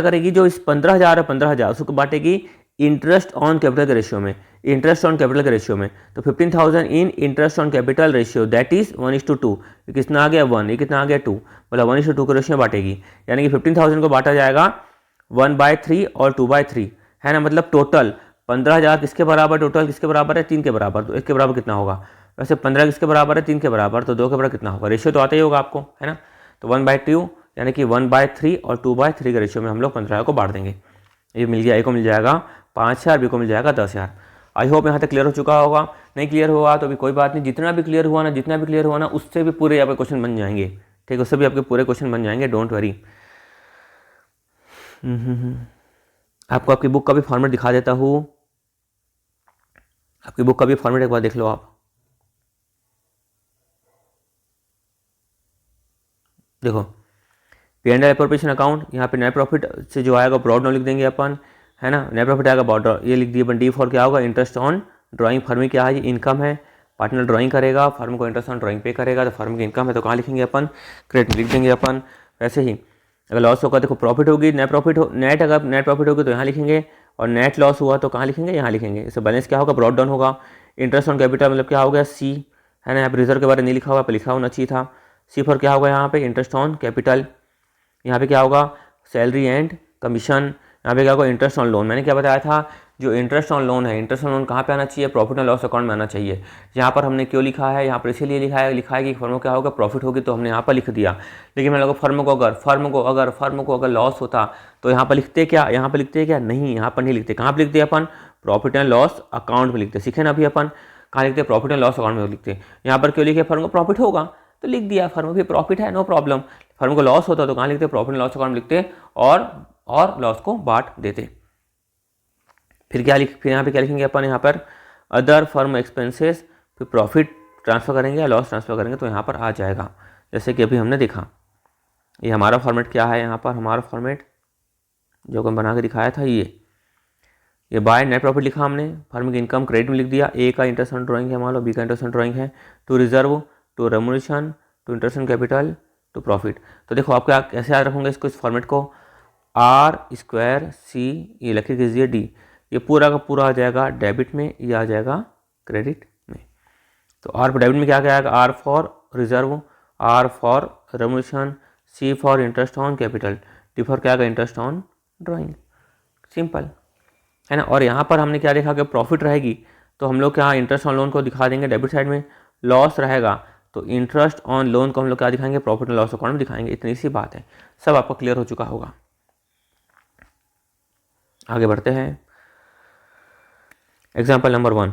करेगी, जो इस 15,000 है 15,000 उसको बांटेगी इंटरेस्ट ऑन कैपिटल के रेशियो में, तो 15,000 इन interest on capital ratio that is 1:2। कितना आ गया 1, ये कितना आ गया 2, मतलब 1:2 के रेशियो में बांटेगी। यानी कि 15,000 को बांटा जाएगा 1/3 और 2/3, है ना। मतलब टोटल 15,000 किसके बराबर, टोटल किसके बराबर है 3 के बराबर। तो 1 के बराबर कितना होगा, वैसे 15 किसके बराबर है 3 के बराबर, तो 2 के बराबर कितना होगा, रेशियो तो आता ही होगा आपको, है ना। तो 1/2 यानी कि 1/3 और 2/3 के रेशियो में हम लोग 15,000 को बांट देंगे। ये मिल गया, ए को मिल जाएगा 5,000, बी को मिल जाएगा 10,000। आई होप यहाँ तक क्लियर हो चुका होगा। नहीं क्लियर हुआ तो भी कोई बात नहीं, जितना भी क्लियर हुआ ना उससे भी पूरे आपके क्वेश्चन बन जाएंगे, ठीक है, उससे भी आपके पूरे क्वेश्चन बन जाएंगे, डोंट वरी। आपको आपकी बुक का भी फॉर्मेट दिखा देता हूँ, आपकी बुक का भी फॉर्मेट एक बार देख लो आप। देखो P&L एप्रोप्रिएशन अकाउंट, यहाँ पे नेट प्रॉफिट से जो आएगा ब्रॉड नाउ लिख देंगे अपन, है ना। नेट प्रॉफिट आएगा बॉर्डर, ये लिख दिए अपन। डी फॉर क्या होगा, इंटरेस्ट ऑन ड्राइंग। फर्म क्या है, ये इनकम है, पार्टनर ड्राइंग करेगा, फर्म को इंटरेस्ट ऑन ड्राइंग पे करेगा, तो फर्म की इनकम है, तो कहाँ लिखेंगे अपन, क्रेडिट लिख देंगे अपन। वैसे ही अगर लॉस होगा, देखो प्रॉफिट होगी, नेट अगर नेट प्रॉफिट होगी तो यहाँ लिखेंगे, और नेट लॉस हुआ तो कहाँ लिखेंगे, यहाँ लिखेंगे। इससे बैलेंस क्या होगा, ब्रॉड डाउन होगा। इंटरेस्ट ऑन कैपिटल मतलब क्या हो गया सी, है ना। यहाँ पर रिजर्व के बारे में नहीं लिखा हुआ, पर लिखा होना चाहिए था। सी फॉर क्या होगा यहाँ पे, इंटरेस्ट ऑन कैपिटल। यहाँ पे क्या होगा, सैलरी एंड कमीशन। यहाँ पे क्या होगा, इंटरेस्ट ऑन लोन। मैंने क्या बताया था, जो इंटरेस्ट ऑन लोन है, इंटरेस्ट ऑन लोन कहाँ पे आना चाहिए, प्रॉफिट एंड लॉस अकाउंट में आना चाहिए। यहाँ पर हमने क्यों लिखा है, यहाँ पर इसीलिए लिखा है कि फर्म को क्या होगा, प्रॉफिट होगी, तो हमने यहाँ पर लिख दिया। लेकिन मैंने लोग फर्म को अगर लॉस होता तो यहाँ पर लिखते क्या, नहीं, यहाँ पर नहीं लिखते। कहाँ पर लिखते अपन, प्रॉफिट एंड लॉस अकाउंट में लिखते। सीखे ना अभी अपन, कहाँ लिखते, प्रॉफिट एंड लॉस अकाउंट में लिखते। यहाँ पर क्यों लिखे, फर्म को प्रॉफिट होगा तो लिख दिया, फर्म भी प्रॉफिट है, नो प्रॉब्लम। फर्म को लॉस होता तो कहाँ लिखते, प्रॉफिट एंड लॉस अकाउंट में लिखते, और लॉस को बांट देते। फिर यहाँ पे क्या लिखेंगे अपन, यहाँ पर अदर फर्म एक्सपेंसेस, फिर प्रॉफिट ट्रांसफ़र करेंगे या लॉस ट्रांसफ़र करेंगे तो यहाँ पर आ जाएगा, जैसे कि अभी हमने देखा। ये हमारा फॉर्मेट क्या है, यहाँ पर हमारा फॉर्मेट जो हम बना के दिखाया था, ये बाय नेट प्रॉफिट लिखा हमने, फर्म की इनकम क्रेडिट में लिख दिया। ए का इंटरेस्ट ऑन ड्राइंग है, मान लो बी का इंटरेस्ट ऑन ड्राइंग है, to reserve, to remuneration, to interest on capital, to profit. तो देखो आप क्या कैसे याद रखोगे इसको, इस फॉर्मेट को, R²C, ये लिख दीजिए डी, ये पूरा का पूरा आ जाएगा डेबिट में, ये आ जाएगा क्रेडिट में। तो आर फॉर डेबिट में क्या आएगा, R for reserve, R for remuneration, C for interest on capital, D for क्या आएगा, इंटरेस्ट ऑन ड्राइंग। सिंपल है ना। और यहाँ पर हमने क्या देखा कि प्रॉफिट रहेगी तो हम लोग क्या इंटरेस्ट ऑन लोन को दिखा देंगे डेबिट साइड में, लॉस रहेगा तो इंटरेस्ट ऑन लोन को हम लोग क्या दिखाएंगे, प्रॉफिट एंड लॉस अकाउंट में दिखाएंगे। इतनी सी बात है, सब आपको क्लियर हो चुका होगा। आगे बढ़ते हैं। Example number 1,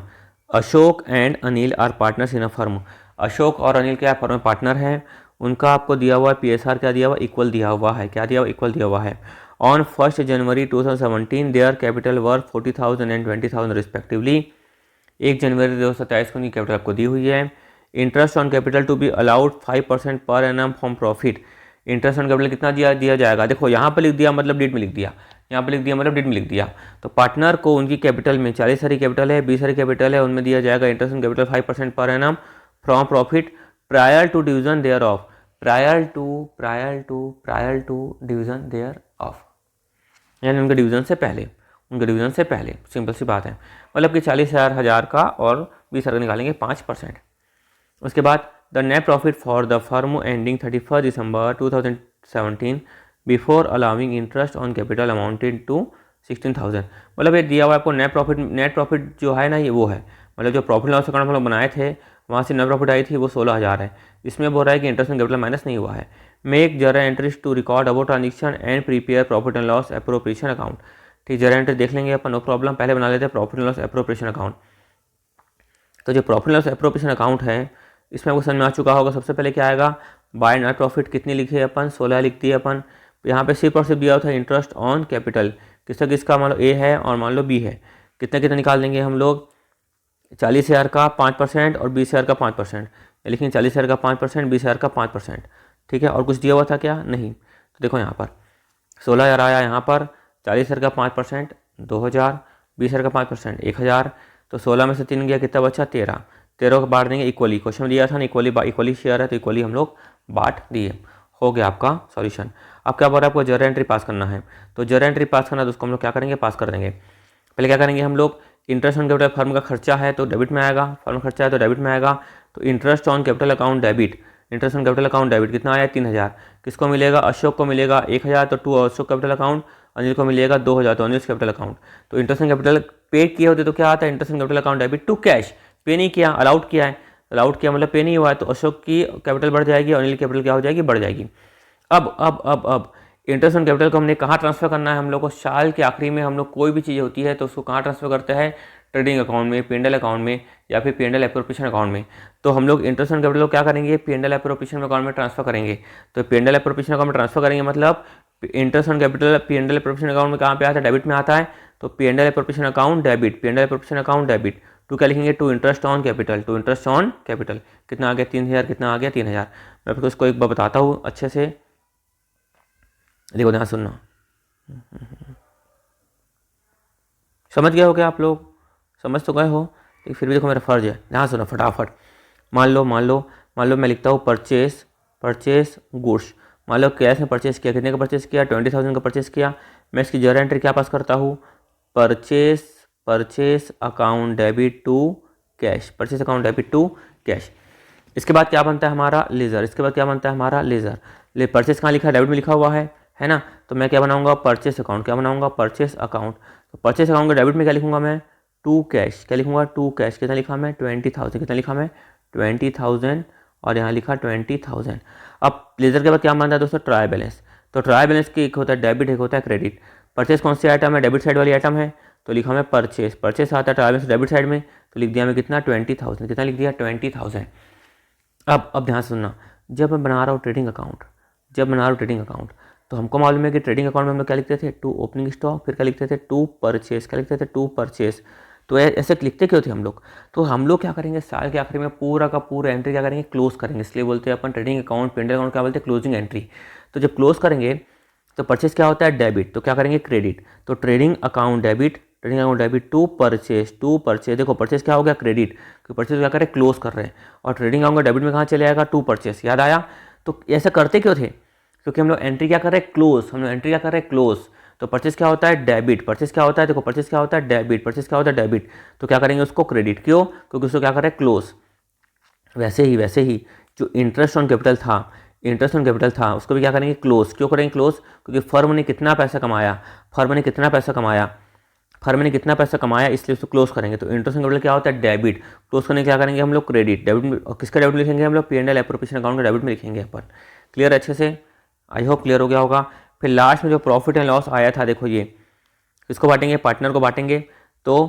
Ashok and Anil are partners in a firm. Ashok और अनिल क्या फर्म में पार्टनर हैं, उनका आपको दिया हुआ है PSR क्या दिया हुआ, इक्वल दिया हुआ है। क्या दिया हुआ, इक्वल दिया हुआ है। On 1 January 2017 their capital worth 40,000 and 20,000 respectively. 1 जनवरी 2027 को उनकी कैपिटल आपको दी हुई है। Interest on capital to be allowed 5% per annum from profit. Interest on capital कितना दिया जाएगा, देखो यहाँ पर लिख दिया मतलब डेट में लिख दिया, यहाँ पर लिख दिया मतलब डेट में लिख दिया। तो पार्टनर को उनकी कैपिटल में 40 सारी कैपिटल है, 20 सारी कैपिटल है, उनमें दिया जाएगा interest on capital 5% per annum from profit prior to division thereof, prior to division thereof, यानी उनके डिवीजन से पहले, सिंपल सी बात है। मतलब कि 40,000 का और 20,000 का निकालेंगे 5%। उसके बाद the net profit for the firm ending 31 December 2017 before allowing interest on capital amounted to 16,000। मतलब ये दिया हुआ आपको नेट प्रॉफिट जो है ना, ये वो है, मतलब जो प्रॉफिट लॉस अकाउंट हम लोग बनाए थे वहाँ से नेट प्रॉफिट आई थी वो 16,000 है। इसमें बोल रहा है कि इंटरेस्ट ऑन कैपिटल माइनस नहीं हुआ है। Make journal entries to record about transaction and prepare profit and loss appropriation account. ठीक, जर्नल एंट्री देख लेंगे अपन, नो प्रॉब्लम। पहले बना लेते हैं profit and loss appropriation account. तो जो profit and loss appropriation account है इसमें आपको समझ में आ चुका होगा। सबसे पहले क्या आएगा, बाय नेट प्रॉफिट कितनी लिखे अपन, 16 लिख दिए अपन। यहाँ पे सिर्फ और सिर्फ दिया हुआ था इंटरेस्ट ऑन कैपिटल, किसका मान लो ए है और मान लो बी है। कितने कितने निकाल देंगे हम लोग, 40,000 का 5% और 20,000 का 5%, लेकिन 40,000 का 5%, 20,000 का 5%, ठीक है। और कुछ दिया हुआ था क्या, नहीं। तो देखो यहाँ पर 16,000 आया, यहाँ पर 40,000 का 5% 2,000, 20,000 का 5% 1,000, तो 16 में से 3 गया, कितना बचा 13, 13 को बांट देंगे इक्वली, क्वेश्चन में दिया था ना इक्वली शेयर है, तो इक्वली हम लोग बांट दिए, हो गया आपका सॉल्यूशन। अब क्या बोल रहा है, आपको जर्नल एंट्री पास करना है, तो जर्नल एंट्री पास करना है तो उसको हम लोग क्या करेंगे, पास कर देंगे। पहले क्या करेंगे हम लोग, इंटरेस्ट ऑन कैपिटल फर्म का खर्चा है तो डेबिट में आएगा, फर्म खर्चा है तो डेबिट में आएगा, तो interest on capital account debit, interest on capital account debit कितना आया 3,000, किसको मिलेगा, अशोक को मिलेगा 1,000, तो to Ashok capital account, Anil को मिलेगा 2,000, तो अनिल कैपिटल अकाउंट। तो इंटरेस्ट ऑन कैपिटल पे किए होते तो क्या आता है, interest on capital account debit to cash, pay नहीं किया, अलाउड किया है, अलाउड किया मतलब पे नहीं हुआ है, तो अशोक की कैपिटल बढ़ जाएगी, अनिल कैपिटल क्या हो जाएगी, बढ़ जाएगी। अब इंटरेस्ट ऑन कैपिटल को हमने कहाँ ट्रांसफर करना है, हम लोग को साल के आखिरी में हम लोग कोई भी चीज़ होती है तो उसको कहाँ ट्रांसफर करते हैं, ट्रेडिंग अकाउंट में, P&L अकाउंट में, या फिर P&L एप्रोप्रिएशन अकाउंट में। तो हम लोग इंटरेस्ट ऑन कैपिटल को क्या करेंगे, P&L एप्रोप्रिएशन अकाउंट में ट्रांसफर करेंगे। तो P&L एप्रोप्रिएशन अकाउंट में ट्रांसफर करेंगे मतलब interest on capital P&L appropriation account में कहाँ पे आता है, डेबिट में आता है, तो P&L appropriation account debit, P&L appropriation account debit, to क्या लिखेंगे, to interest on capital, to interest on capital, कितना आ गया 3,000, कितना आ गया 3,000। मैं आपको इसको एक बार बताता हूँ अच्छे से, देखो ध्यान सुनना, समझ गए हो क्या आप लोग, समझ तो गए हो, लेकिन फिर भी देखो मेरा फर्ज है, ध्यान सुनो फटाफट। मान लो मैं लिखता हूँ परचेस गुड्स, मान लो कैश में परचेस किया, कितने का परचेस किया, 20,000 का परचेस किया, मैं इसकी जर्नल एंट्री क्या पास करता हूँ, purchase account debit to cash, purchase account debit to cash. इसके बाद क्या बनता है हमारा लेजर, इसके बाद क्या बनता है हमारा लेजर, परचेस कहाँ लिखा है, डेबिट में लिखा हुआ है ना, तो मैं क्या बनाऊंगा, परचेस अकाउंट, क्या बनाऊंगा, परचेस अकाउंट, तो परचेस अकाउंट के डेबिट में क्या लिखूंगा मैं, टू कैश, क्या लिखूंगा, टू कैश, कितना लिखा मैं 20,000, कितना लिखा मैं 20,000, और यहाँ लिखा 20,000। अब लेजर के बाद क्या बनता है दोस्तों, ट्रायल बैलेंस, तो ट्रायल बैलेंस की एक होता है डेबिट, एक होता है क्रेडिट। परचेस कौन सी आइटम है, डेबिट साइड वाली आइटम है, तो लिखा मैं परचेस आता है ट्रायल बैलेंस डेबिट साइड में, तो लिख दिया मैं कितना 20,000, कितना लिख दिया 20,000। अब ध्यान सुनना, जब मैं बना रहा हूँ ट्रेडिंग अकाउंट, तो हमको मालूम है कि ट्रेडिंग अकाउंट में हम लोग क्या लिखते थे, टू ओपनिंग स्टॉक, फिर क्या लिखते थे, टू परचेस, क्या लिखते थे, टू परचेस। तो ऐसे लिखते क्यों थे हम लोग, तो हम लोग क्या करेंगे, साल के आखिरी में पूरा का पूरा एंट्री क्या करेंगे, क्लोज करेंगे, इसलिए बोलते हैं अपन ट्रेडिंग अकाउंट, P&L अकाउंट क्या बोलते हैं, क्लोजिंग एंट्री। तो जब क्लोज करेंगे तो परचेस क्या होता है, डेबिट, तो क्या करेंगे क्रेडिट, तो trading account debit to purchase, देखो परचेस क्या हो गया क्रेडिट, क्योंकि परचेस क्या कर रहे हैं, क्लोज कर रहे हैं, और ट्रेडिंग अकाउंट डेबिट में कहाँ चले आएगा, टू परचेस, याद आया। तो ऐसा करते क्यों थे, क्योंकि हम लोग एंट्री क्या कर रहे हैं, क्लोज, हम लोग एंट्री क्या कर रहे हैं, क्लोज। तो परचेस क्या होता है, डेबिट, परचेस क्या होता है, देखो परचेस क्या होता है, डेबिट, परचेस क्या होता है, डेबिट, तो क्या करेंगे उसको क्रेडिट, क्यों, क्योंकि उसको क्या कर रहे हैं, क्लोज। वैसे ही जो इंटरेस्ट ऑन कैपिटल था उसको भी क्या करेंगे, क्लोज, क्यों करेंगे क्लोज, क्योंकि फर्म ने कितना पैसा कमाया, इसलिए उसको क्लोज करेंगे। तो इंटरेस्ट ऑन कैपिटल क्या होता है, डेबिट, क्लोज करने क्या करेंगे हम लोग, क्रेडिट, डेबिट में, और किसका डेबिट में लिखेंगे हम लोग, P&L एप्रोप्रिएशन अकाउंट का डेबिट में लिखेंगे अपन। क्लियर अच्छे से, आई होप क्लियर हो गया होगा। फिर लास्ट में जो प्रॉफिट एंड लॉस आया था, देखो ये किसको बांटेंगे, पार्टनर को बांटेंगे, तो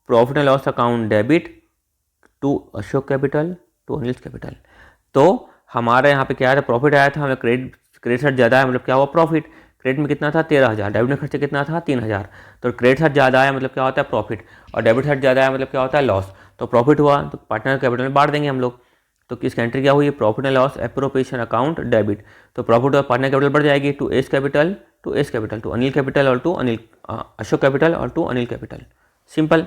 profit and loss account debit to Ashok capital to Anil capital. तो हमारे यहाँ पे क्या आया था, प्रॉफिट आया था, हमें क्रेडिट साइड ज़्यादा है, मतलब क्या हुआ, प्रॉफिट, क्रेडिट में कितना था 13,000, डेबिट में खर्चा कितना था 3,000, तो क्रेडिट साइड ज़्यादा आया मतलब क्या होता है, प्रॉफिट, और डेबिट साइड ज़्यादा आया मतलब क्या होता है, लॉस। तो प्रॉफिट हुआ तो पार्टनर कैपिटल में बांट देंगे हम लोग, तो किसकी एंट्री क्या हुई, profit and loss appropriation account debit, तो प्रॉफिट और पार्टनर कैपिटल बढ़ जाएगी to S capital to Anil capital और टू अनिल अशोक कैपिटल और टू अनिल कैपिटल, सिंपल।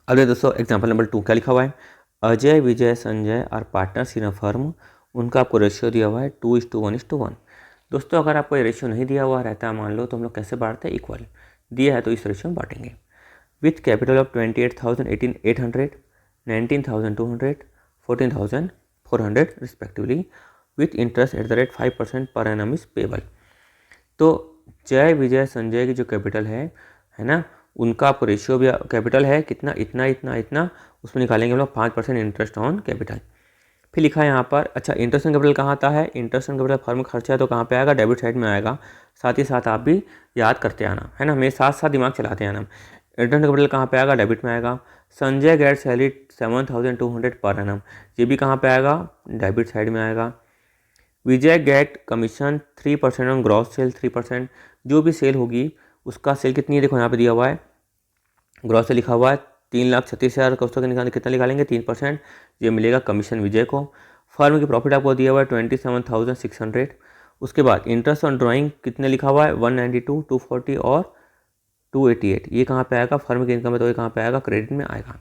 अगले दोस्तों एग्जाम्पल नंबर 2 क्या लिखा हुआ है, Ajay Vijay Sanjay are partners in a firm, उनका आपको रेशियो दिया हुआ है 2:1:1। दोस्तों अगर आपको ये रेशियो नहीं दिया हुआ रहता है, मान लो, तो हम लोग कैसे बांटते हैं, इक्वल दिया है तो इस रेशियो में बांटेंगे। With capital of 28,000, 18,800, 19,200, 14,400 respectively, with interest at the rate 5% per annum is payable. तो जय विजय संजय की जो कैपिटल है ना, उनका आपको रेशियो भी कैपिटल है कितना, इतना, उसमें निकालेंगे हम लोग 5% इंटरेस्ट ऑन कैपिटल। फिर लिखा है यहाँ पर, अच्छा इंटरेस्ट ऑन कैपिटल कहाँ आता है, इंटरेस्ट ऑन कैपिटल फर्म खर्चा है तो कहाँ पे आएगा, डेबिट साइड में आएगा। साथ ही साथ आप भी याद करते आना, है ना, मेरे साथ साथ दिमाग चलाते आना। इंटरेस्ट ऑन कैपिटल कहाँ पे आएगा, डेबिट में आएगा। Sanjay get salary 7,200 per annum, ये भी कहाँ पे आएगा, डेबिट साइड में आएगा। Vijay get commission 3% on gross sale, 3%, जो भी सेल होगी उसका सेल कितनी है, देखो यहाँ पे दिया हुआ है, ग्रॉस से लिखा हुआ है 3,36,000 का, उसका निकाल कितना निकालेंगे 3%, ये मिलेगा कमीशन विजय को। फर्म की प्रॉफिट आपको दिया हुआ है 27,600। उसके बाद इंटरेस्ट ऑन ड्राइंग कितने लिखा हुआ है 192, 240 और 288, ये कहाँ पे आएगा, फर्म की इनकम है तो ये कहाँ पे आएगा, क्रेडिट में आएगा।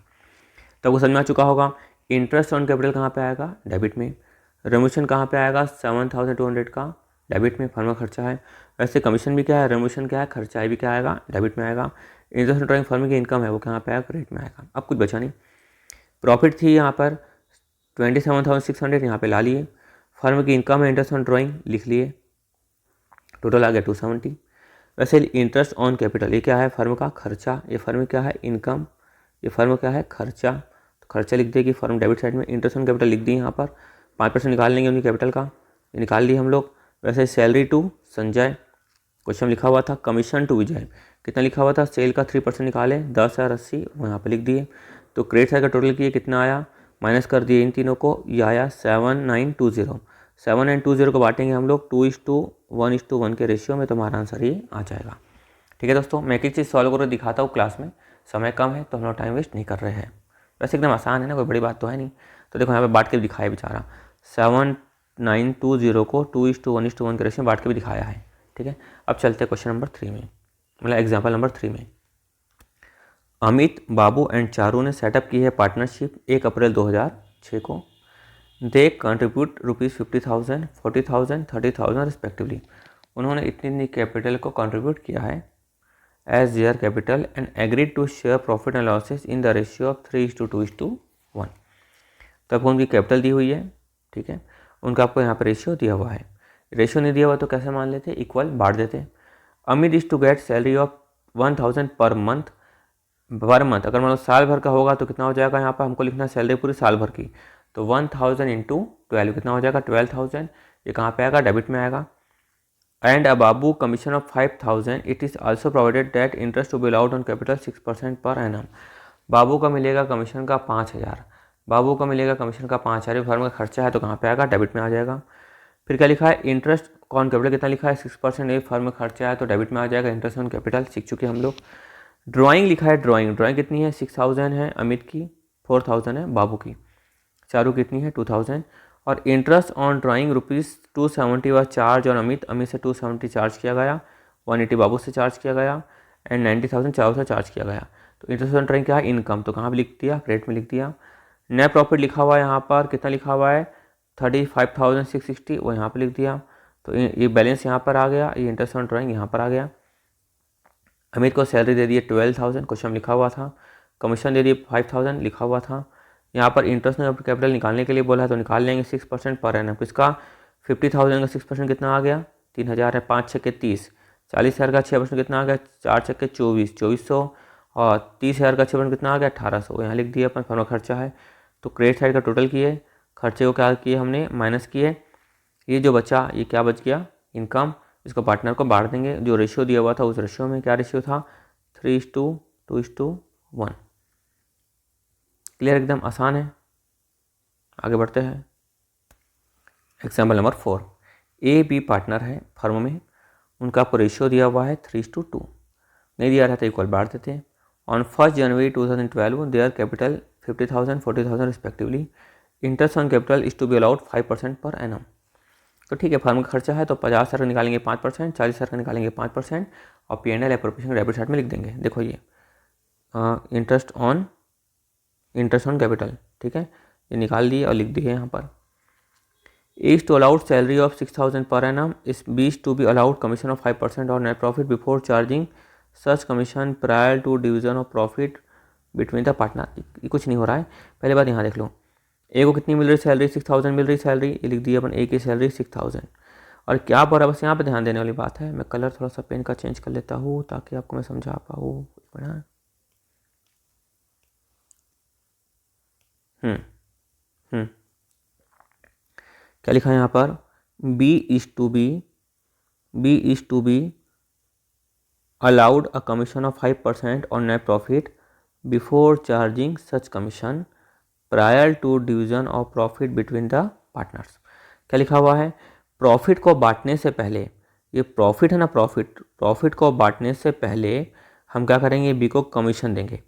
तब वो समझ में आ चुका होगा। इंटरेस्ट ऑन कैपिटल कहाँ पे आएगा, डेबिट में। रेमोशन कहाँ पे आएगा 7,200 का, डेबिट में, फर्म का खर्चा है। वैसे कमीशन भी क्या है, रेमोशन क्या है, खर्चा है, भी क्या आएगा, डेबिट में आएगा। इंटरेस्ट ऑन ड्राइंग फर्म की इनकम है वो कहाँ पे आएगा, क्रेडिट में आएगा। अब कुछ बचा नहीं, प्रॉफिट थी यहाँ पर 27,600, यहाँ पे ला लिए। फर्म की इनकम है इंटरेस्ट ऑन ड्राइंग, लिख लिए, टोटल आ गया 270। वैसे इंटरेस्ट ऑन कैपिटल ये क्या है, फर्म का खर्चा, ये फर्म क्या है, इनकम, ये फर्म क्या है, खर्चा। तो खर्चा लिख देगी फर्म डेबिट साइड में। इंटरेस्ट ऑन कैपिटल लिख दी यहाँ पर, 5% निकाल लेंगे उनकी कैपिटल का, ये निकाल ली हम लोग। वैसे सैलरी टू संजय, क्वेश्चन लिखा हुआ था कमीशन टू विजय, कितना लिखा हुआ था, सेल का 3% निकाले 10,080, वो यहाँ पर लिख दिए। तो क्रेडिट साइड का टोटल किए कितना आया, माइनस कर दिए इन तीनों को, ये आया 7920। 7920 को बांटेंगे हम लोग 2:1:1 के रेशियो में, तो हमारा आंसर ये आ जाएगा। ठीक है दोस्तों, मैं एक एक चीज़ सॉल्व करके दिखाता हूँ क्लास में, समय कम है तो हम लोग टाइम वेस्ट नहीं कर रहे हैं। वैसे एकदम आसान है ना, कोई बड़ी बात तो है नहीं। तो देखो यहाँ पे बांट के भी दिखाया बेचारा, 7920 को 2:1:1 के रेशियो में बांट के भी दिखाया है। ठीक है, अब चलते हैं क्वेश्चन नंबर 3 में, मतलब एग्जाम्पल नंबर 3 में। अमित, बाबू एंड चारू ने सेटअप की है पार्टनरशिप 1 अप्रैल 2006 को। They contribute ₹50,000, 40,000, 30,000 respectively. उन्होंने इतनी कैपिटल को कंट्रीब्यूट किया है as their capital and agreed to share profit and losses in the ratio of 3:2:1। तो आपको उनकी कैपिटल दी हुई है, ठीक है, उनका आपको यहाँ पर रेशियो दिया हुआ है। रेशियो नहीं दिया हुआ तो कैसे मान लेते, इक्वल बांट देते। Amit is to get salary of 1,000 per month. अगर मतलब साल भर का होगा तो कितना हो जाएगा, यहाँ पर हमको लिखना है सैलरी पूरी साल भर की, तो 1,000 इंटू 12 कितना हो जाएगा 12,000, ये कहाँ पे आएगा, डेबिट में आएगा। And a Babu commission of 5,000, it is also provided that interest to be allowed on capital 6% per annum. बाबू का मिलेगा कमीशन का 5,000, बाबू का मिलेगा कमीशन का 5,000, फर्म का खर्चा है तो कहाँ पे आएगा, डेबिट में आ जाएगा। फिर क्या लिखा है, इंटरेस्ट ऑन कैपिटल कितना लिखा है 6%, ये फर्म का खर्चा है तो डेबिट में आ जाएगा। इंटरेस्ट ऑन कैपिटल सीख चुके हम लोग। ड्राइंग लिखा है, ड्राइंग कितनी है 6,000 है अमित की, 4,000 है बाबू की, चारू कितनी है 2,000। और इंटरेस्ट ऑन ड्राइंग ₹270 व चार्ज और अमित से 270 चार्ज किया गया, 180 बाबू से चार्ज किया गया एंड 90,000 चारू से चार्ज किया गया। तो इंटरेस्ट ऑन ड्राइंग क्या है, इनकम, तो कहाँ पर लिख दिया, क्रेडिट में लिख दिया। नेट प्रॉफिट लिखा हुआ है यहाँ पर, कितना लिखा हुआ है 35,660, वो यहाँ पर लिख दिया। तो ये बैलेंस यहाँ पर आ गया, ये इंटरेस्ट ऑन ड्राइंग यहाँ पर आ गया। अमित को सैलरी दे दी 12,000, क्वेश्चन लिखा हुआ था। कमीशन दे दिए 5,000 लिखा हुआ था। यहाँ पर इंटरेस्ट कैपिटल निकालने के लिए बोला है तो निकाल लेंगे 6% पर एनम। किसका 50,000 का 6% कितना आ गया 3,000 है, 5 छक्के 30, 40,000 का 6% कितना आ गया 4 छक्के 24, 2400, और 30,000 का 6% कितना आ गया 1,800। यहाँ लिख दिया अपन, फर्म खर्चा है तो क्रेडिट साइड का टोटल किए, खर्चे को क्या किए हमने माइनस किए, ये जो बचा ये क्या बच गया, इनकम। इसको पार्टनर को बांट देंगे, जो रेशियो दिया हुआ था उस रेशियो में, क्या रेशियो था 3:2:1। क्लियर, एकदम आसान है। आगे बढ़ते हैं, example number 4। A B partner है फर्म में, उनका आपको रेशियो दिया हुआ है 3:2, नहीं दिया रहता इक्वल बांट देते हैं। On 1 January 2012 their capital 50,000, 40,000 respectively. Interest on capital is to be allowed 5% per annum. तो ठीक है, फर्म का खर्चा है तो 50,000 का निकालेंगे 5%, 40,000 का निकालेंगे 5%, और P&L एप्रोप्रिएशन डेबिट साइड में लिख देंगे। देखो ये इंटरेस्ट ऑन कैपिटल, ठीक है, ये निकाल दिए और लिख दिए यहाँ पर। Is to allowed salary of 6,000 per annum, इस बीच to be allowed commission of 5% और net profit before charging such commission prior to division of profit between the partner. ये कुछ नहीं हो रहा है, पहले बात यहाँ देख लो। ए को कितनी मिल रही सैलरी 6,000 मिल रही सैलरी, ये लिख दी अपन, ए की सैलरी 6,000। और क्या बोल रहा है, बस यहाँ पे ध्यान देने वाली बात है। मैं कलर थोड़ा सा पेन का चेंज कर लेता हूँ ताकि आपको मैं समझा पाऊँ। बढ़िया, क्या लिखा है यहाँ पर, B is to be allowed a commission of 5% on net profit before charging such commission prior to division of profit between the partners. क्या लिखा हुआ है, प्रॉफिट को बांटने से पहले ये प्रॉफिट है ना, प्रॉफिट को बांटने से पहले हम क्या करेंगे, बी को कमीशन देंगे।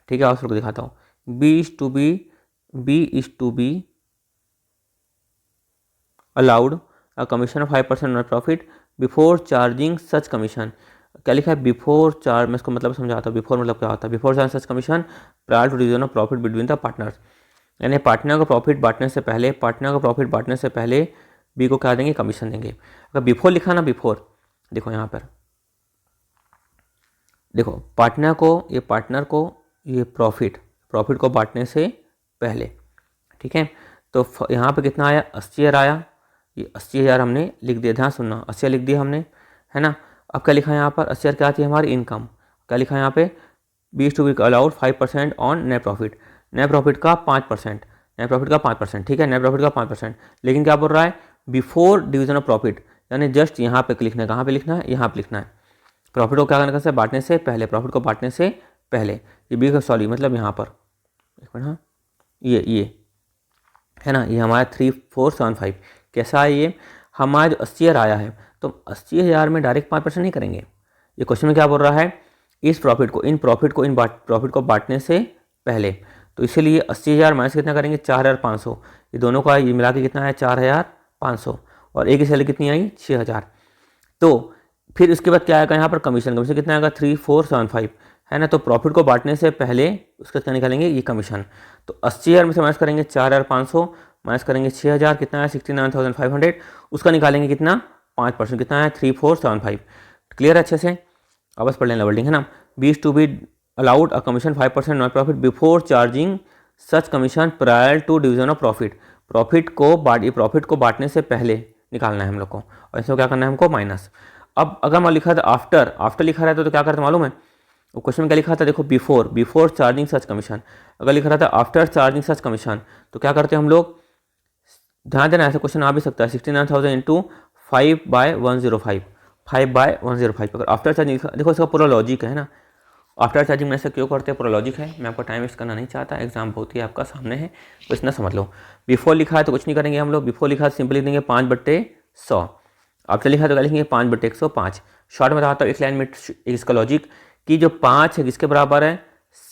ठीक है, और उसको दिखाता हूँ। B is to be allowed a commission of 5% net profit before charging such commission. क्या लिखा है, बिफोर चार्ज, मैं इसको मतलब समझाता हूँ। बिफोर मतलब क्या होता है, before charge such commission prior to division of profit between the partners. यानी पार्टनर को प्रॉफिट बांटने से पहले बी को क्या देंगे, कमीशन देंगे। अगर बिफोर लिखा ना, बिफोर, देखो यहाँ पर, देखो पार्टनर को ये प्रॉफिट को बांटने से पहले, ठीक है। तो यहाँ पे कितना आया, 80,000 आया। ये 80,000 हमने लिख दिया, ध्यान सुनना, 80,000 लिख दिया हमने, है ना। अब क्या लिखा है यहाँ पर, 80,000 क्या आती है हमारी इनकम। क्या लिखा है यहाँ पे, B to be allowed 5% on net profit. Net profit का 5%, ठीक है, नेट प्रॉफिट का 5%। लेकिन क्या बोल रहा है, बिफोर डिवीजन ऑफ प्रॉफिट, यानी जस्ट यहाँ पे लिखना है। कहाँ पे लिखना है, यहाँ पे लिखना है। प्रॉफिट को क्या करना है, बांटने से पहले, प्रॉफिट को बांटने से पहले। ये बी का, सॉरी मतलब यहाँ पर, एक मिनट, हाँ, ये है ना, ये हमारा 3475 कैसा है, ये हमारा जो 80,000 आया है, तो 80,000 में डायरेक्ट 5% नहीं करेंगे। ये क्वेश्चन में क्या बोल रहा है, इस प्रॉफिट को बांटने से पहले। तो इसीलिए 80,000 माइनस कितना करेंगे, 4,500। ये दोनों का ये मिला के कितना है, 4,500, और एक की सैलरी कितनी आई, 6,000। तो फिर उसके बाद क्या आएगा यहाँ पर, कमीशन कितना आएगा, 3475, है ना। तो प्रॉफिट को बांटने से पहले उसका क्या निकालेंगे, ये कमीशन। तो 80,000 में से माइनस करेंगे 4,500, माइनस करेंगे 6,000, कितना है 69,500। उसका निकालेंगे कितना, 5%, कितना है 3475। क्लियर है अच्छे से, अब बस पढ़ लेना वर्डिंग, है ना। B is to be allowed a commission 5% not profit before charging such commission prior to division of profit. Profit को बांटने से पहले निकालना है हम लोग को, और इसमें क्या करना है हमको, माइनस। अब अगर मैं लिखा था आफ्टर लिखा रहता तो क्या करते मालूम है, वो क्वेश्चन में क्या लिखा था, देखो बिफोर चार्जिंग सच कमीशन। अगर लिखा रहता आफ्टर चार्जिंग सच कमीशन, तो क्या करते हम लोग, ध्यान देना, ऐसा क्वेश्चन आ भी सकता है। 69,000 इंटू 5/105, 5/105। अगर आफ्टर चार्जिंग, देखो इसका पूरा लॉजिक है ना, आफ्टर चार्जिंग में ऐसा क्यों करते हैं, पूरा लॉजिक है। मैं आपको टाइम वेस्ट करना नहीं चाहता, एग्जाम बहुत ही आपका सामने है, तो इतना समझ लो। बिफोर लिखा है तो कुछ नहीं करेंगे हम लोग, बिफोर लिखा है सिंपल लिख देंगे 5/100। आफ्टर लिखा है तो क्या लिखेंगे, 5/105। शॉर्ट में बताता हूँ एक लाइन में इसका लॉजिक, कि जो 5 है किसके बराबर है,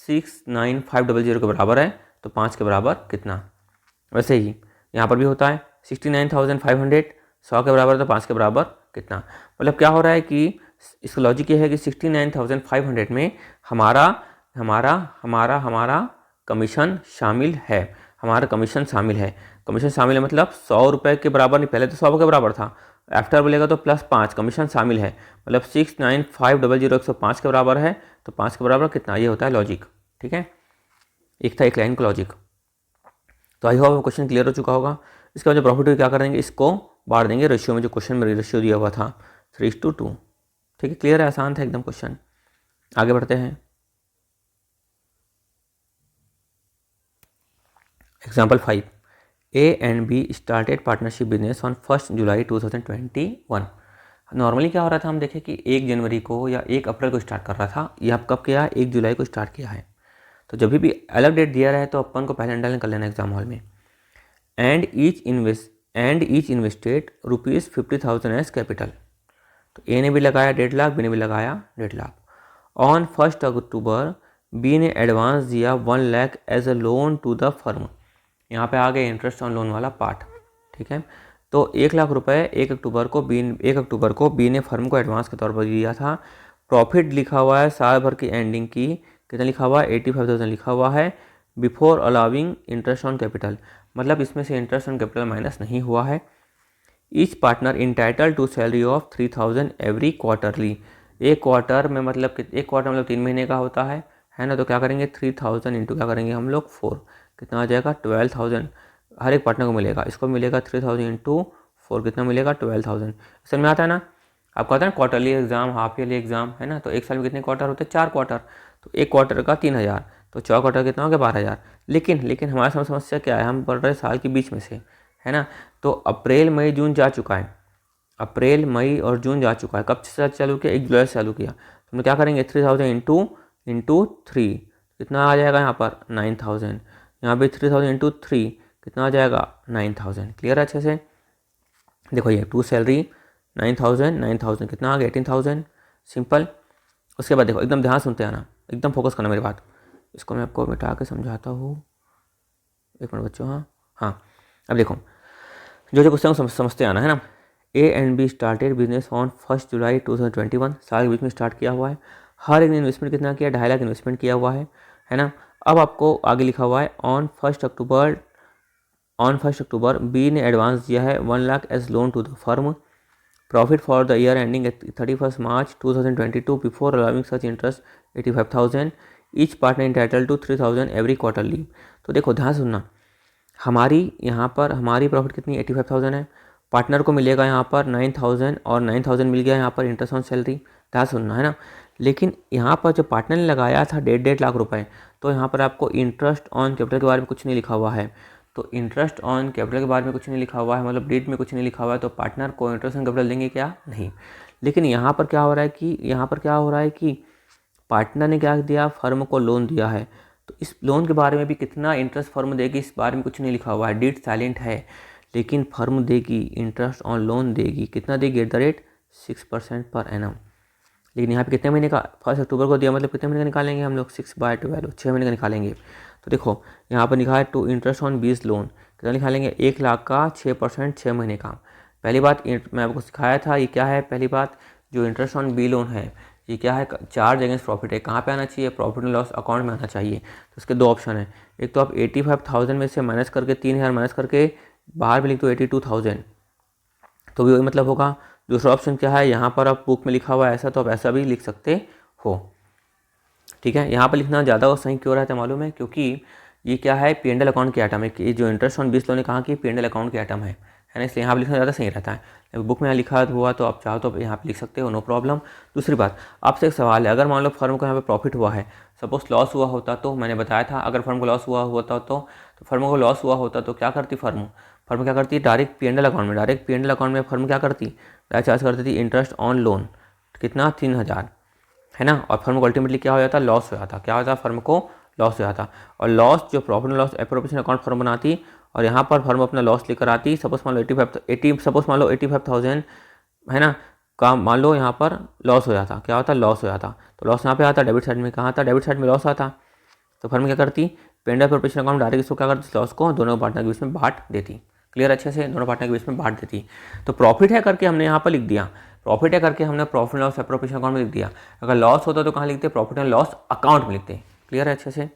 69500 के बराबर है। तो 5 के बराबर कितना, वैसे ही यहाँ पर भी होता है 69,500, 100 के बराबर, तो 5 के बराबर कितना। मतलब क्या हो रहा है कि इसका लॉजिक ये है कि 69,500 में हमारा कमीशन शामिल है, कमीशन शामिल है। मतलब 100 रुपये के बराबर नहीं, पहले तो 100 के बराबर था, आफ्टर बोलेगा तो +5 कमीशन शामिल है, मतलब 69,500 105 के बराबर है। तो 5 के बराबर कितना, ये होता है लॉजिक। ठीक है, एक था एक लाइन का लॉजिक। तो आई होप क्वेश्चन क्लियर हो चुका होगा। इसके बाद जो प्रॉफिट क्या करेंगे, इसको बांट देंगे रेशियो में, जो क्वेश्चन में रेशियो दिया हुआ था 3:2। ठीक है, क्लियर है, आसान था एकदम क्वेश्चन। आगे बढ़ते हैं। Example 5, A and be started partnership business on 1 July 2021। Normally क्या हो रहा था, हम देखें कि 1 जनवरी को या 1 अप्रैल को स्टार्ट कर रहा था, ये आप कब किया है, 1 जुलाई को स्टार्ट किया है। तो जब भी अलग डेट दिया रहे तो अपन को पहले अंडरलाइन कर लेना एग्जाम हॉल में। And each invested ₹50,000 as capital. तो ए ने भी लगाया 1.5 लाख, बी ने भी लगाया 1.5 लाख। ऑन 1 अक्टूबर बी ने एडवांस दिया 1 lakh as a loan to the firm. यहाँ पे आ गया इंटरेस्ट ऑन लोन वाला पार्ट। ठीक है, तो 1 लाख रुपए 1 अक्टूबर को बी ने फर्म को एडवांस के तौर पर दिया था। प्रॉफिट लिखा हुआ है साल भर की एंडिंग की, कितना लिखा हुआ है, 85,000 लिखा हुआ है, before allowing interest on capital. मतलब इसमें से इंटरेस्ट ऑन कैपिटल माइनस नहीं हुआ है। Each partner entitle to salary of 3,000 every quarterly. एक क्वार्टर में मतलब 3 महीने का होता है ना। तो क्या करेंगे, 3,000 इंटू क्या करेंगे हम लोग 4, कितना आ जाएगा 12,000 हर एक पार्टनर को मिलेगा। इसको मिलेगा 3,000 इंटू 4, कितना मिलेगा 12,000। समझ में आता है ना। आपको आता है ना quarterly exam, half yearly exam, है ना। तो एक साल में कितने क्वार्टर होते हैं, 4 क्वार्टर। तो एक क्वार्टर का 3,000, तो 4 क्वार्टर कितना हो गया 12,000। लेकिन हमारे समस्या क्या है, हम पढ़ रहे साल के बीच में से, है ना। तो अप्रैल मई जून जा चुका है, अप्रैल मई और जून जा चुका है। कब से चालू किया, 1 जुलाई से चालू किया। तो हम क्या करेंगे, 3,000 इंटू 3, कितना आ जाएगा यहाँ पर 9,000। यहाँ पे 3,000 इंटू 3 कितना आ जाएगा 9,000। क्लियर है अच्छे से। देखो ये 2 सैलरी 9,000 कितना आ गया 18,000, सिंपल। उसके बाद देखो एकदम ध्यान सुनते आना, एकदम फोकस करना मेरी बात। इसको मैं आपको मिटा के समझाता हूँ, एक मिनट बच्चों। हाँ अब देखो जो क्वेश्चन समझते आना है ना। A and be started business on 1 जुलाई 2021, साल के बीच में स्टार्ट किया हुआ है। हर एक ने इन्वेस्टमेंट कितना किया, 2.5 लाख इन्वेस्टमेंट किया हुआ है ना। अब आपको आगे लिखा हुआ है ऑन फर्स्ट अक्टूबर बी ने एडवांस दिया है 1 lakh as loan to the firm. Profit for the year ending 31 March 2022 before allowing such interest 85,000, each partner entitle to 3,000 every quarterly. तो देखो ध्यान सुनना, हमारी यहाँ पर हमारी प्रॉफिट कितनी 85,000 है, पार्टनर को मिलेगा यहाँ पर 9,000 और 9,000 मिल गया यहाँ पर इंटरेस्ट ऑन सैलरी। ध्यान सुनना है ना। लेकिन यहाँ पर जो पार्टनर ने लगाया था 1.5 लाख रुपए, तो यहाँ पर आपको इंटरेस्ट ऑन कैपिटल के बारे में कुछ नहीं लिखा हुआ है। तो इंटरेस्ट ऑन कैपिटल के बारे में कुछ नहीं लिखा हुआ है, मतलब डीड में कुछ नहीं लिखा हुआ है, तो पार्टनर को इंटरेस्ट ऑन कैपिटल देंगे क्या, नहीं। लेकिन यहाँ पर क्या हो रहा है कि पार्टनर ने क्या दिया, फर्म को लोन दिया है। तो इस लोन के बारे में भी कितना इंटरेस्ट फर्म देगी इस बारे में कुछ नहीं लिखा हुआ है, डीड साइलेंट है। लेकिन फर्म देगी, इंटरेस्ट ऑन लोन देगी, कितना देगी at the rate 6% per annum. लेकिन यहाँ पे कितने महीने का, 1 अक्टूबर को दिया, मतलब कितने महीने का निकालेंगे हम लोग, 6/12 6 महीने का निकालेंगे। तो देखो यहाँ पर लिखा है टू इंटरेस्ट ऑन 20 लोन, कितना निकालेंगे 1 लाख का 6% 6 महीने का। पहली बात मैं आपको सिखाया था, ये क्या है, पहली बात जो इंटरेस्ट ऑन बी लोन है ये क्या है, चार्ज अगेंस्ट प्रॉफिट है। कहाँ पे आना चाहिए, प्रॉफिट एंड लॉस अकाउंट में आना चाहिए। तो इसके 2 ऑप्शन है, एक तो आप 85,000 में से माइनस करके 3,000 माइनस करके बाहर भी लिख दो 82,000, तो भी वही मतलब होगा। दूसरा ऑप्शन क्या है, यहाँ पर आप बुक में लिखा हुआ है ऐसा, तो आप ऐसा भी लिख सकते हो, ठीक है। यहाँ पर लिखना ज़्यादा और सही क्यों रहता है मालूम है, क्योंकि ये क्या है P&L अकाउंट के आइटम है, कि जो इंटरेस्ट ऑन 20 लोन ने कहा कि P&L अकाउंट के आइटम है ना, इसलिए यहाँ पर लिखना ज़्यादा सही रहता है। बुक में यहाँ लिखा हुआ तो आप चाहो तो यहाँ पर लिख सकते हो, नो प्रॉब्लम। दूसरी बात, आपसे एक सवाल है, अगर मान लो फर्म को यहाँ पे प्रॉफिट हुआ है, सपोज लॉस हुआ होता, तो मैंने बताया था अगर फर्म को लॉस हुआ होता तो फर्म को लॉस हुआ होता तो क्या करती फर्म क्या करती है, डायरेक्ट P&L अकाउंट में फर्म क्या करती, चार्ज करती थी इंटरेस्ट ऑन लोन, कितना 3,000, है ना। और फर्म को अल्टीमेटली क्या हो जाता, लॉस हो जाता, क्या होता, फर्म को लॉस हो जाता। और लॉस जो profit and loss appropriation account firm बनाती, और यहाँ पर फर्म अपना लॉस लेकर आती। सपोज मान लो 85,000 है ना, का मान लो यहाँ पर लॉस हो जाता, क्या होता, लॉस हो जाता। तो लॉस यहाँ पे आता, डेबिट साइड में कहाँ आता, डेबिट साइड में लॉस आता। तो फर्म क्या करती, P&L एप्रोप्रिएशन अकाउंट डायरेक्ट इसको क्या करती, लॉस को दोनों पार्टनर के बीच में बांट देती। क्लियर, अच्छे से दोनों पार्टनर के बीच में बांट देती। तो प्रॉफिट है करके हमने यहाँ पर लिख दिया, प्रॉफिट है करके हमने प्रॉफिट लॉस एप्रोप्रिएशन अकाउंट में लिख दिया। अगर लॉस होता तो कहाँ लिखते, प्रॉफिट एंड लॉस अकाउंट में लिखते। क्लियर है अच्छे से।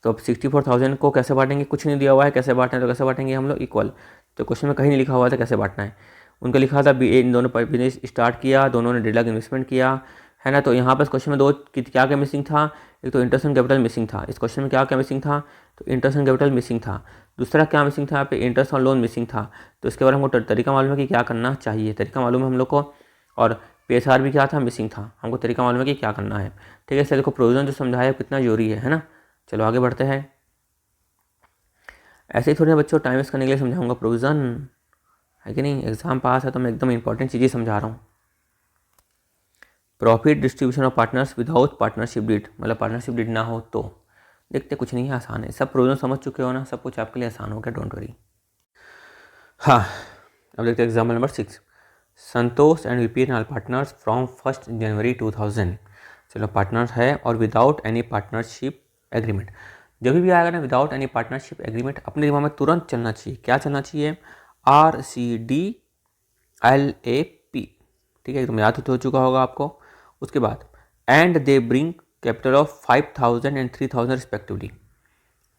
तो अब 64,000 को कैसे बांटेंगे, कुछ नहीं दिया हुआ है, कैसे बांटना है, तो कैसे बांटेंगे हम लोग इक्वल। तो क्वेश्चन में कहीं नहीं लिखा हुआ था कैसे बांटना है। उनका लिखा था इन दोनों बिजनेस स्टार्ट किया, दोनों ने 1.5 लाख इन्वेस्टमेंट किया, है ना। तो यहाँ पर क्वेश्चन में दो क्या क्या मिसिंग था, एक तो इंटरेस्ट ऑन कैपिटल मिसिंग था। इस क्वेश्चन में क्या क्या मिसिंग था, तो इंटरेस्ट ऑन कैपिटल मिसिंग था। दूसरा क्या मिसिंग था, यहाँ पे इंटरेस्ट ऑन लोन मिसिंग था। तो इसके बारे में हमको तरीका मालूम है कि क्या करना चाहिए, तरीका मालूम है हम लोग को। और PSR भी क्या था, मिसिंग था, हमको तरीका मालूम है कि क्या करना है, ठीक है। इसलिए देखो प्रोविजन जो समझाया कितना जरूरी है ना। चलो आगे बढ़ते हैं। ऐसे ही थोड़े बच्चों टाइम वेस्ट करने के लिए समझाऊंगा, प्रोविज़न है कि नहीं, एग्जाम पास है तो मैं एकदम इंपॉर्टेंट चीज़ें समझा रहा हूँ। Profit distribution of partners without partnership deed, मतलब पार्टनरशिप डीड ना हो तो देखते, कुछ नहीं है, आसान है। सब प्रोविजन समझ चुके हो ना, सब कुछ आपके लिए आसान हो गया, डोंट वरी। हाँ अब देखते हैं example number 6। Santosh and VP are partners from 1 January 2000। चलो पार्टनर्स है और विदाउट एनी पार्टनरशिप एग्रीमेंट। जब भी आएगा ना विदाउट एनी पार्टनरशिप एग्रीमेंट, अपने दिमाग में तुरंत चलना चाहिए, क्या चलना चाहिए, RCDLAP, ठीक है, एकदम याद हो चुका होगा आपको। उसके बाद and they bring capital of 5,000 and 3,000 respectively,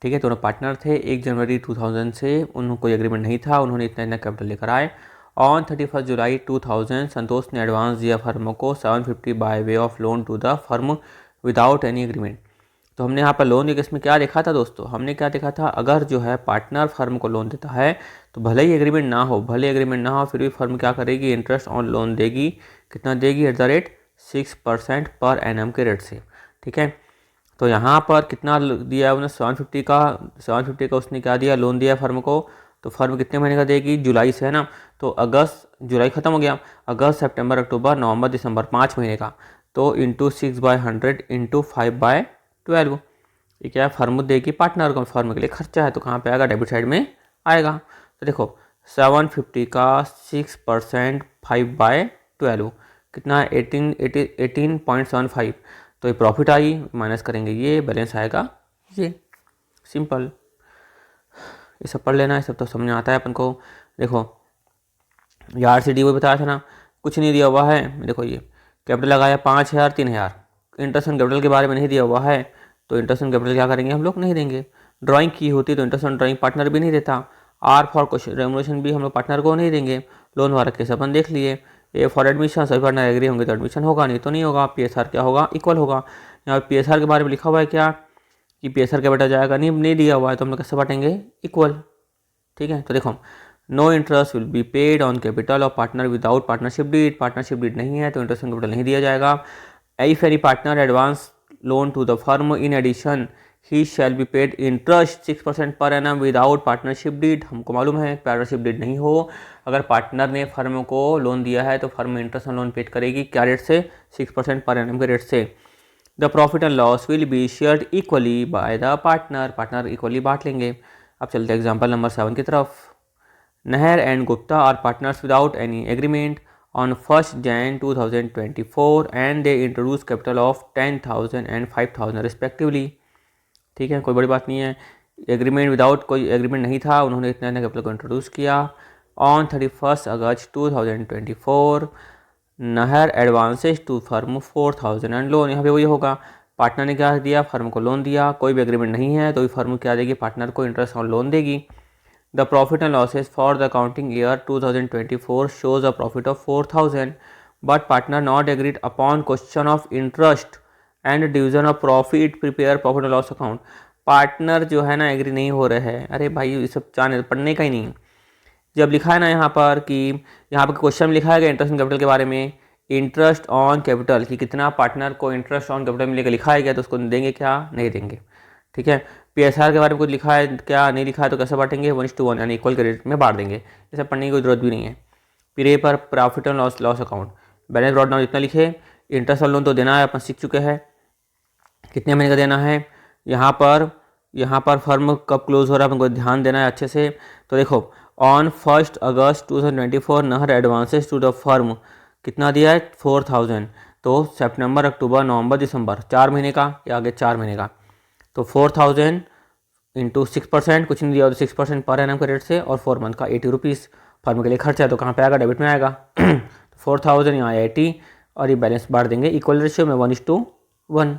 ठीक है। दोनों पार्टनर थे, 1 जनवरी 2000 से उनको कोई एग्रीमेंट नहीं था, उन्होंने इतना इतना कैपिटल लेकर आए। ऑन 31 जुलाई 2000 संतोष ने एडवांस दिया फर्म को 750 by way of loan to the firm without any agreement. तो हमने यहाँ पर लोन के केस में क्या देखा था दोस्तों, हमने क्या देखा था, अगर जो है पार्टनर फर्म को लोन देता है तो भले ही एग्रीमेंट ना हो, फिर भी फर्म क्या करेगी, इंटरेस्ट ऑन लोन देगी। कितना देगी, at the rate 6% per annum के रेट से, ठीक है। तो यहाँ पर कितना दिया है उन्हें, 750 का उसने क्या दिया, लोन दिया फर्म को। तो फर्म कितने महीने का देगी, जुलाई से, है ना। तो अगस्त, जुलाई खत्म हो गया, अगस्त सितंबर अक्टूबर नवंबर दिसंबर 5 महीने का। तो इंटू 6/100 इंटू 5/12, ये क्या है, फर्म देगी पार्टनर को, फर्म के लिए खर्चा है, तो कहाँ पे आएगा, डेबिट साइड में आएगा। तो देखो 750 का 6% 5/12 कितना है 18.75। तो ये प्रॉफिट आई, माइनस करेंगे ये, बैलेंस आएगा ये। सिंपल, ये सब पढ़ लेना, ये सब तो समझ में आता है अपन को। देखो यार सी डी वो बताया था ना, कुछ नहीं दिया हुआ है। देखो ये कैपिटल लगाया 5,000 3,000, इंटरेस्ट ऑन कैपिटल के बारे में नहीं दिया हुआ है, तो इंटरेस्ट ऑन कैपिटल क्या करेंगे हम लोग, नहीं देंगे। ड्राइंग की होती तो इंटरेस्ट ऑन ड्राइंग पार्टनर भी नहीं देता। आर फॉर क्वेश्चन रेमुनेशन भी हम लोग पार्टनर को नहीं देंगे। लोन वाला केस अपन देख लिए। ए फॉर एडमिशन, सभी पार्टनर एग्री होंगे तो एडमिशन होगा, नहीं तो नहीं होगा। पीएसआर क्या होगा, इक्वल होगा। यहाँ पर पीएसआर के बारे में लिखा हुआ है क्या कि पीएसआर क्या बेटा जाएगा, नहीं दिया हुआ है, तो हम लोग कैसे बांटेंगे, इक्वल। ठीक है, तो देखो no interest will be paid on capital of partner without partnership deed. Partnership deed नहीं है तो इंटरेस्ट ऑन कैपिटल नहीं दिया जाएगा। If any partner advance loan to the firm in addition he shall be paid interest 6% per annum without partnership deed. हमको मालूम है partnership deed नहीं हो, अगर पार्टनर ने फर्म को लोन दिया है तो firm interest on loan paid करेगी, क्या रेट से, 6% पर एनम के रेट से। The profit and loss will be shared equally by the partner. Partner equally बांट लेंगे। अब चलते हैं एग्जाम्पल नंबर 7 की तरफ। Nair and Gupta are partners without any agreement on 1st Jan 2024 and they introduce capital of 10,000 and 5,000 respectively। ठीक है, कोई बड़ी बात नहीं है। एग्रीमेंट विदाउट कोई एग्रीमेंट नहीं था, उन्होंने इतना कैपिटल को इंट्रोड्यूस किया। ऑन 31 अगस्त 2024 नहर advances to firm 4,000 and loan. यहाँ पे वही होगा, पार्टनर ने क्या दिया, फर्म को लोन दिया। कोई भी एग्रीमेंट नहीं है तो फर्म क्या देगी, पार्टनर को इंटरेस्ट और लोन देगी। The profit and losses for the accounting year 2024 shows a profit of 4,000, but partner not agreed upon question of interest and division of profit prepare profit and loss account। Partner जो है ना agree नहीं हो रहे हैं। अरे भाई ये सब जाने पढ़ने का ही नहीं। जब लिखा है ना यहाँ पर कि यहाँ पर क्वेश्चन में लिखा है इंटरेस्ट ऑन कैपिटल के बारे में, इंटरेस्ट ऑन कैपिटल कि कितना पार्टनर को इंटरेस्ट ऑन कैपिटल मिलेगा लिखा है क्या, तो उसको देंगे क्या, नहीं देंगे। ठीक है, पीएसआर के बारे में कुछ लिखा है क्या, नहीं लिखा है, तो कैसे बांटेंगे, 1:1 यानी इक्वल के रेट में बांट देंगे। ये सब पढ़ने की कोई जरूरत भी नहीं है। फिर ये पर profit and loss account, balance brought down इतना लिखे। इंटरेस्ट और लोन तो देना है, अपन सीख चुके हैं कितने महीने का देना है। यहाँ पर फर्म कब क्लोज हो रहा है अपन को ध्यान देना है अच्छे से। तो देखो ऑन 1 अगस्त 2024 नहर एडवांसेस टू द फर्म कितना दिया है, 4,000। तो सितंबर अक्टूबर नवंबर दिसंबर 4 महीने का, या आगे 4 महीने का, तो 4,000 इंटू 6%, कुछ नहीं दिया तो 6% पर एनम के रेट से, और 4 मंथ का 80 रुपीज़ फर्म के लिए खर्चा है, तो कहाँ पे आएगा, डेबिट में आएगा। 4,000 यहाँ 80 और ये बैलेंस बांट देंगे इक्वल रेशियो में 1:1।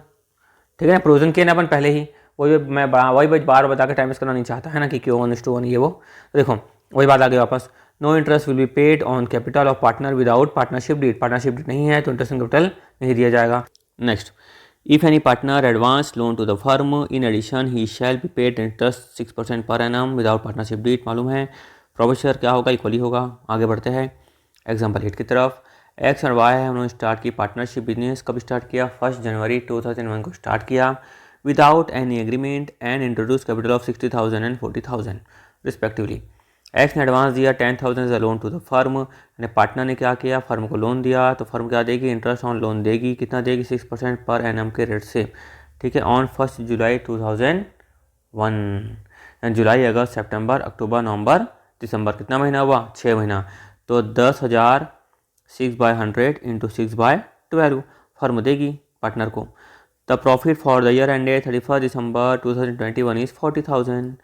ठीक है ना, प्रोविजन किया ना अपन पहले ही, वही बार बता के टाइम वेस्ट करना नहीं चाहता है ना कि क्यों 1:1 ये वो। तो देखो वही बात आ गई वापस। No interest will be paid on capital of partner without partnership deed. Partnership deed नहीं है तो इंटरेस्ट ऑन कैपिटल नहीं दिया जाएगा। Next, if any partner advance loan to the firm in addition he shall be paid interest 6% per annum without partnership deed। मालूम है professor क्या होगा, इक्वली होगा। आगे बढ़ते हैं एग्जाम्पल 8 की तरफ। एक्स और वाई है, उन्होंने स्टार्ट की पार्टनरशिप बिजनेस। कब स्टार्ट किया, 1 जनवरी 2001 को स्टार्ट किया without any agreement and introduce capital of 60,000 and 40,000 respectively. X ने एडवांस दिया 10,000 as a loan to the firm, यानी पार्टनर ने क्या किया, फर्म को लोन दिया, तो फर्म क्या देगी, इंटरेस्ट ऑन लोन देगी। कितना देगी, 6% पर एनम के रेट से। ठीक है, ऑन 1 जुलाई 2001। जुलाई अगस्त सितंबर अक्टूबर नवंबर दिसंबर कितना महीना हुआ, 6 महीना। तो 10,000 6/100 इंटू 6/12 फर्म देगी पार्टनर को। The profit for the year ended 31 December 2021 is 40,000।